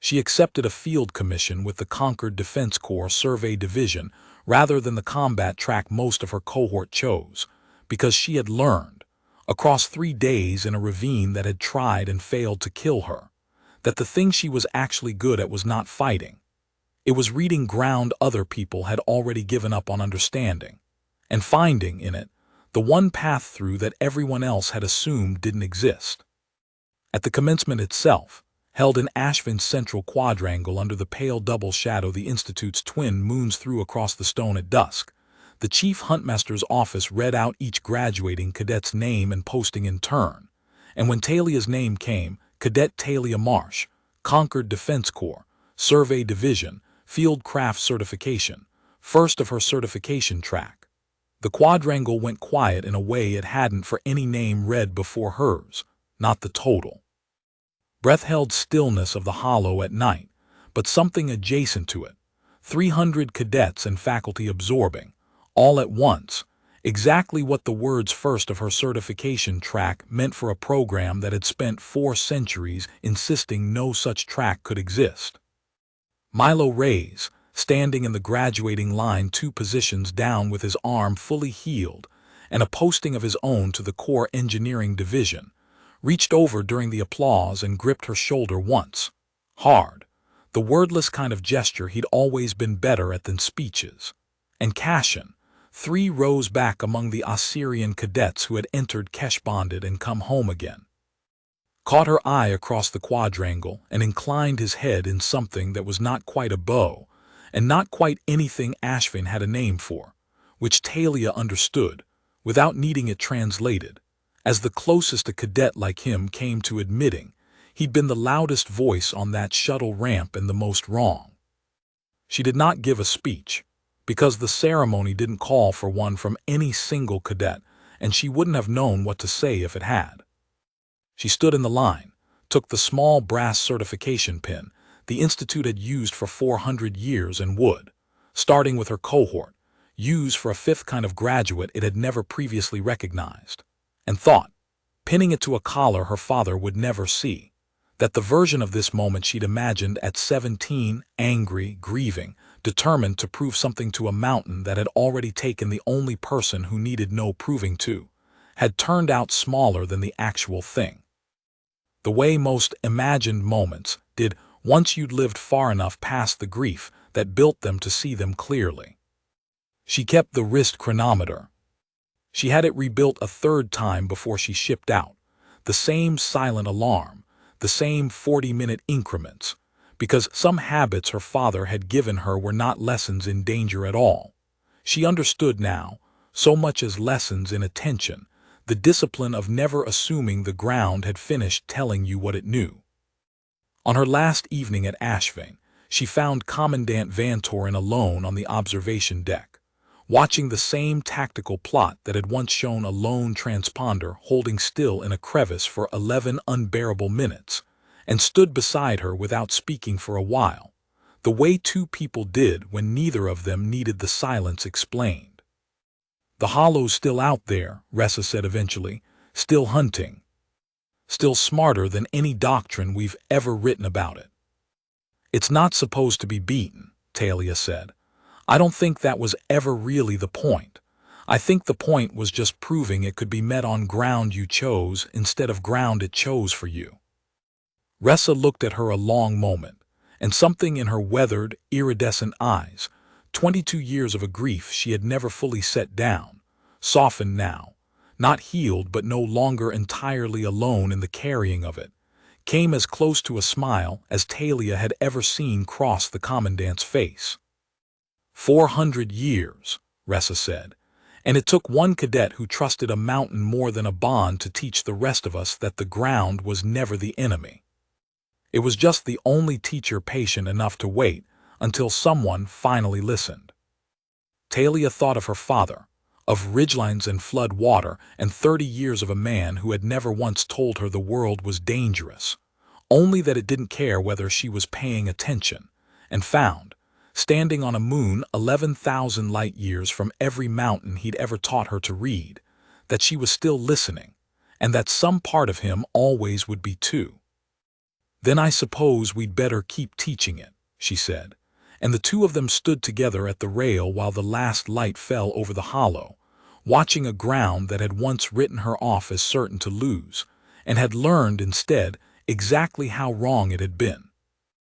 She accepted a field commission with the Concord Defense Corps Survey Division rather than the combat track most of her cohort chose, because she had learned, across 3 days in a ravine that had tried and failed to kill her, that the thing she was actually good at was not fighting. It was reading ground other people had already given up on understanding, and finding in it the one path through that everyone else had assumed didn't exist. At the commencement itself, held in Ashvin's central quadrangle under the pale double shadow the Institute's twin moons threw across the stone at dusk, the chief huntmaster's office read out each graduating cadet's name and posting in turn, and when Talia's name came, Cadet Talia Marsh, Concord Defense Corps, Survey Division, Fieldcraft Certification, first of her certification track. The quadrangle went quiet in a way it hadn't for any name read before hers, not the total. Breath-held stillness of the hollow at night, but something adjacent to it, 300 cadets and faculty absorbing, all at once, exactly what the words first of her certification track meant for a program that had spent 4 centuries insisting no such track could exist. Milo Reyes, standing in the graduating line 2 positions down with his arm fully healed and a posting of his own to the Corps Engineering Division, reached over during the applause and gripped her shoulder once, hard, the wordless kind of gesture he'd always been better at than speeches. And Cashin, 3 rows back among the Ossyrian cadets who had entered kesh-bonded and come home again, caught her eye across the quadrangle and inclined his head in something that was not quite a bow, and not quite anything Ashvin had a name for, which Talia understood, without needing it translated, as the closest a cadet like him came to admitting he'd been the loudest voice on that shuttle ramp and the most wrong. She did not give a speech, because the ceremony didn't call for one from any single cadet, and she wouldn't have known what to say if it had. She stood in the line, took the small brass certification pin the Institute had used for 400 years and would, starting with her cohort, use for a 5th kind of graduate it had never previously recognized, and thought, pinning it to a collar her father would never see, that the version of this moment she'd imagined at 17, angry, grieving, determined to prove something to a mountain that had already taken the only person who needed no proving to, had turned out smaller than the actual thing. The way most imagined moments did once you'd lived far enough past the grief that built them to see them clearly. She kept the wrist chronometer. She had it rebuilt a 3rd time before she shipped out, the same silent alarm, the same 40-minute increments, because some habits her father had given her were not lessons in danger at all. She understood now, so much as lessons in attention, the discipline of never assuming the ground had finished telling you what it knew. On her last evening at Ashving, she found Commandant Vantorin alone on the observation deck, watching the same tactical plot that had once shown a lone transponder holding still in a crevice for 11 unbearable minutes, and stood beside her without speaking for a while, the way two people did when neither of them needed the silence explained. "The hollow's still out there," Rhessa said eventually, "still hunting. Still smarter than any doctrine we've ever written about it." "It's not supposed to be beaten," Talia said. "I don't think that was ever really the point. I think the point was just proving it could be met on ground you chose instead of ground it chose for you." Rhessa looked at her a long moment, and something in her weathered, iridescent eyes, 22 years of a grief she had never fully set down, softened now, not healed but no longer entirely alone in the carrying of it, came as close to a smile as Talia had ever seen cross the Commandant's face. 400 years, Rhessa said, and it took one cadet who trusted a mountain more than a bond to teach the rest of us that the ground was never the enemy. It was just the only teacher patient enough to wait until someone finally listened. Talia thought of her father, of ridgelines and flood water, and 30 years of a man who had never once told her the world was dangerous, only that it didn't care whether she was paying attention, and found, standing on a moon 11,000 light-years from every mountain he'd ever taught her to read, that she was still listening, and that some part of him always would be too. "Then I suppose we'd better keep teaching it," she said, and the two of them stood together at the rail while the last light fell over the hollow, watching a ground that had once written her off as certain to lose, and had learned instead exactly how wrong it had been.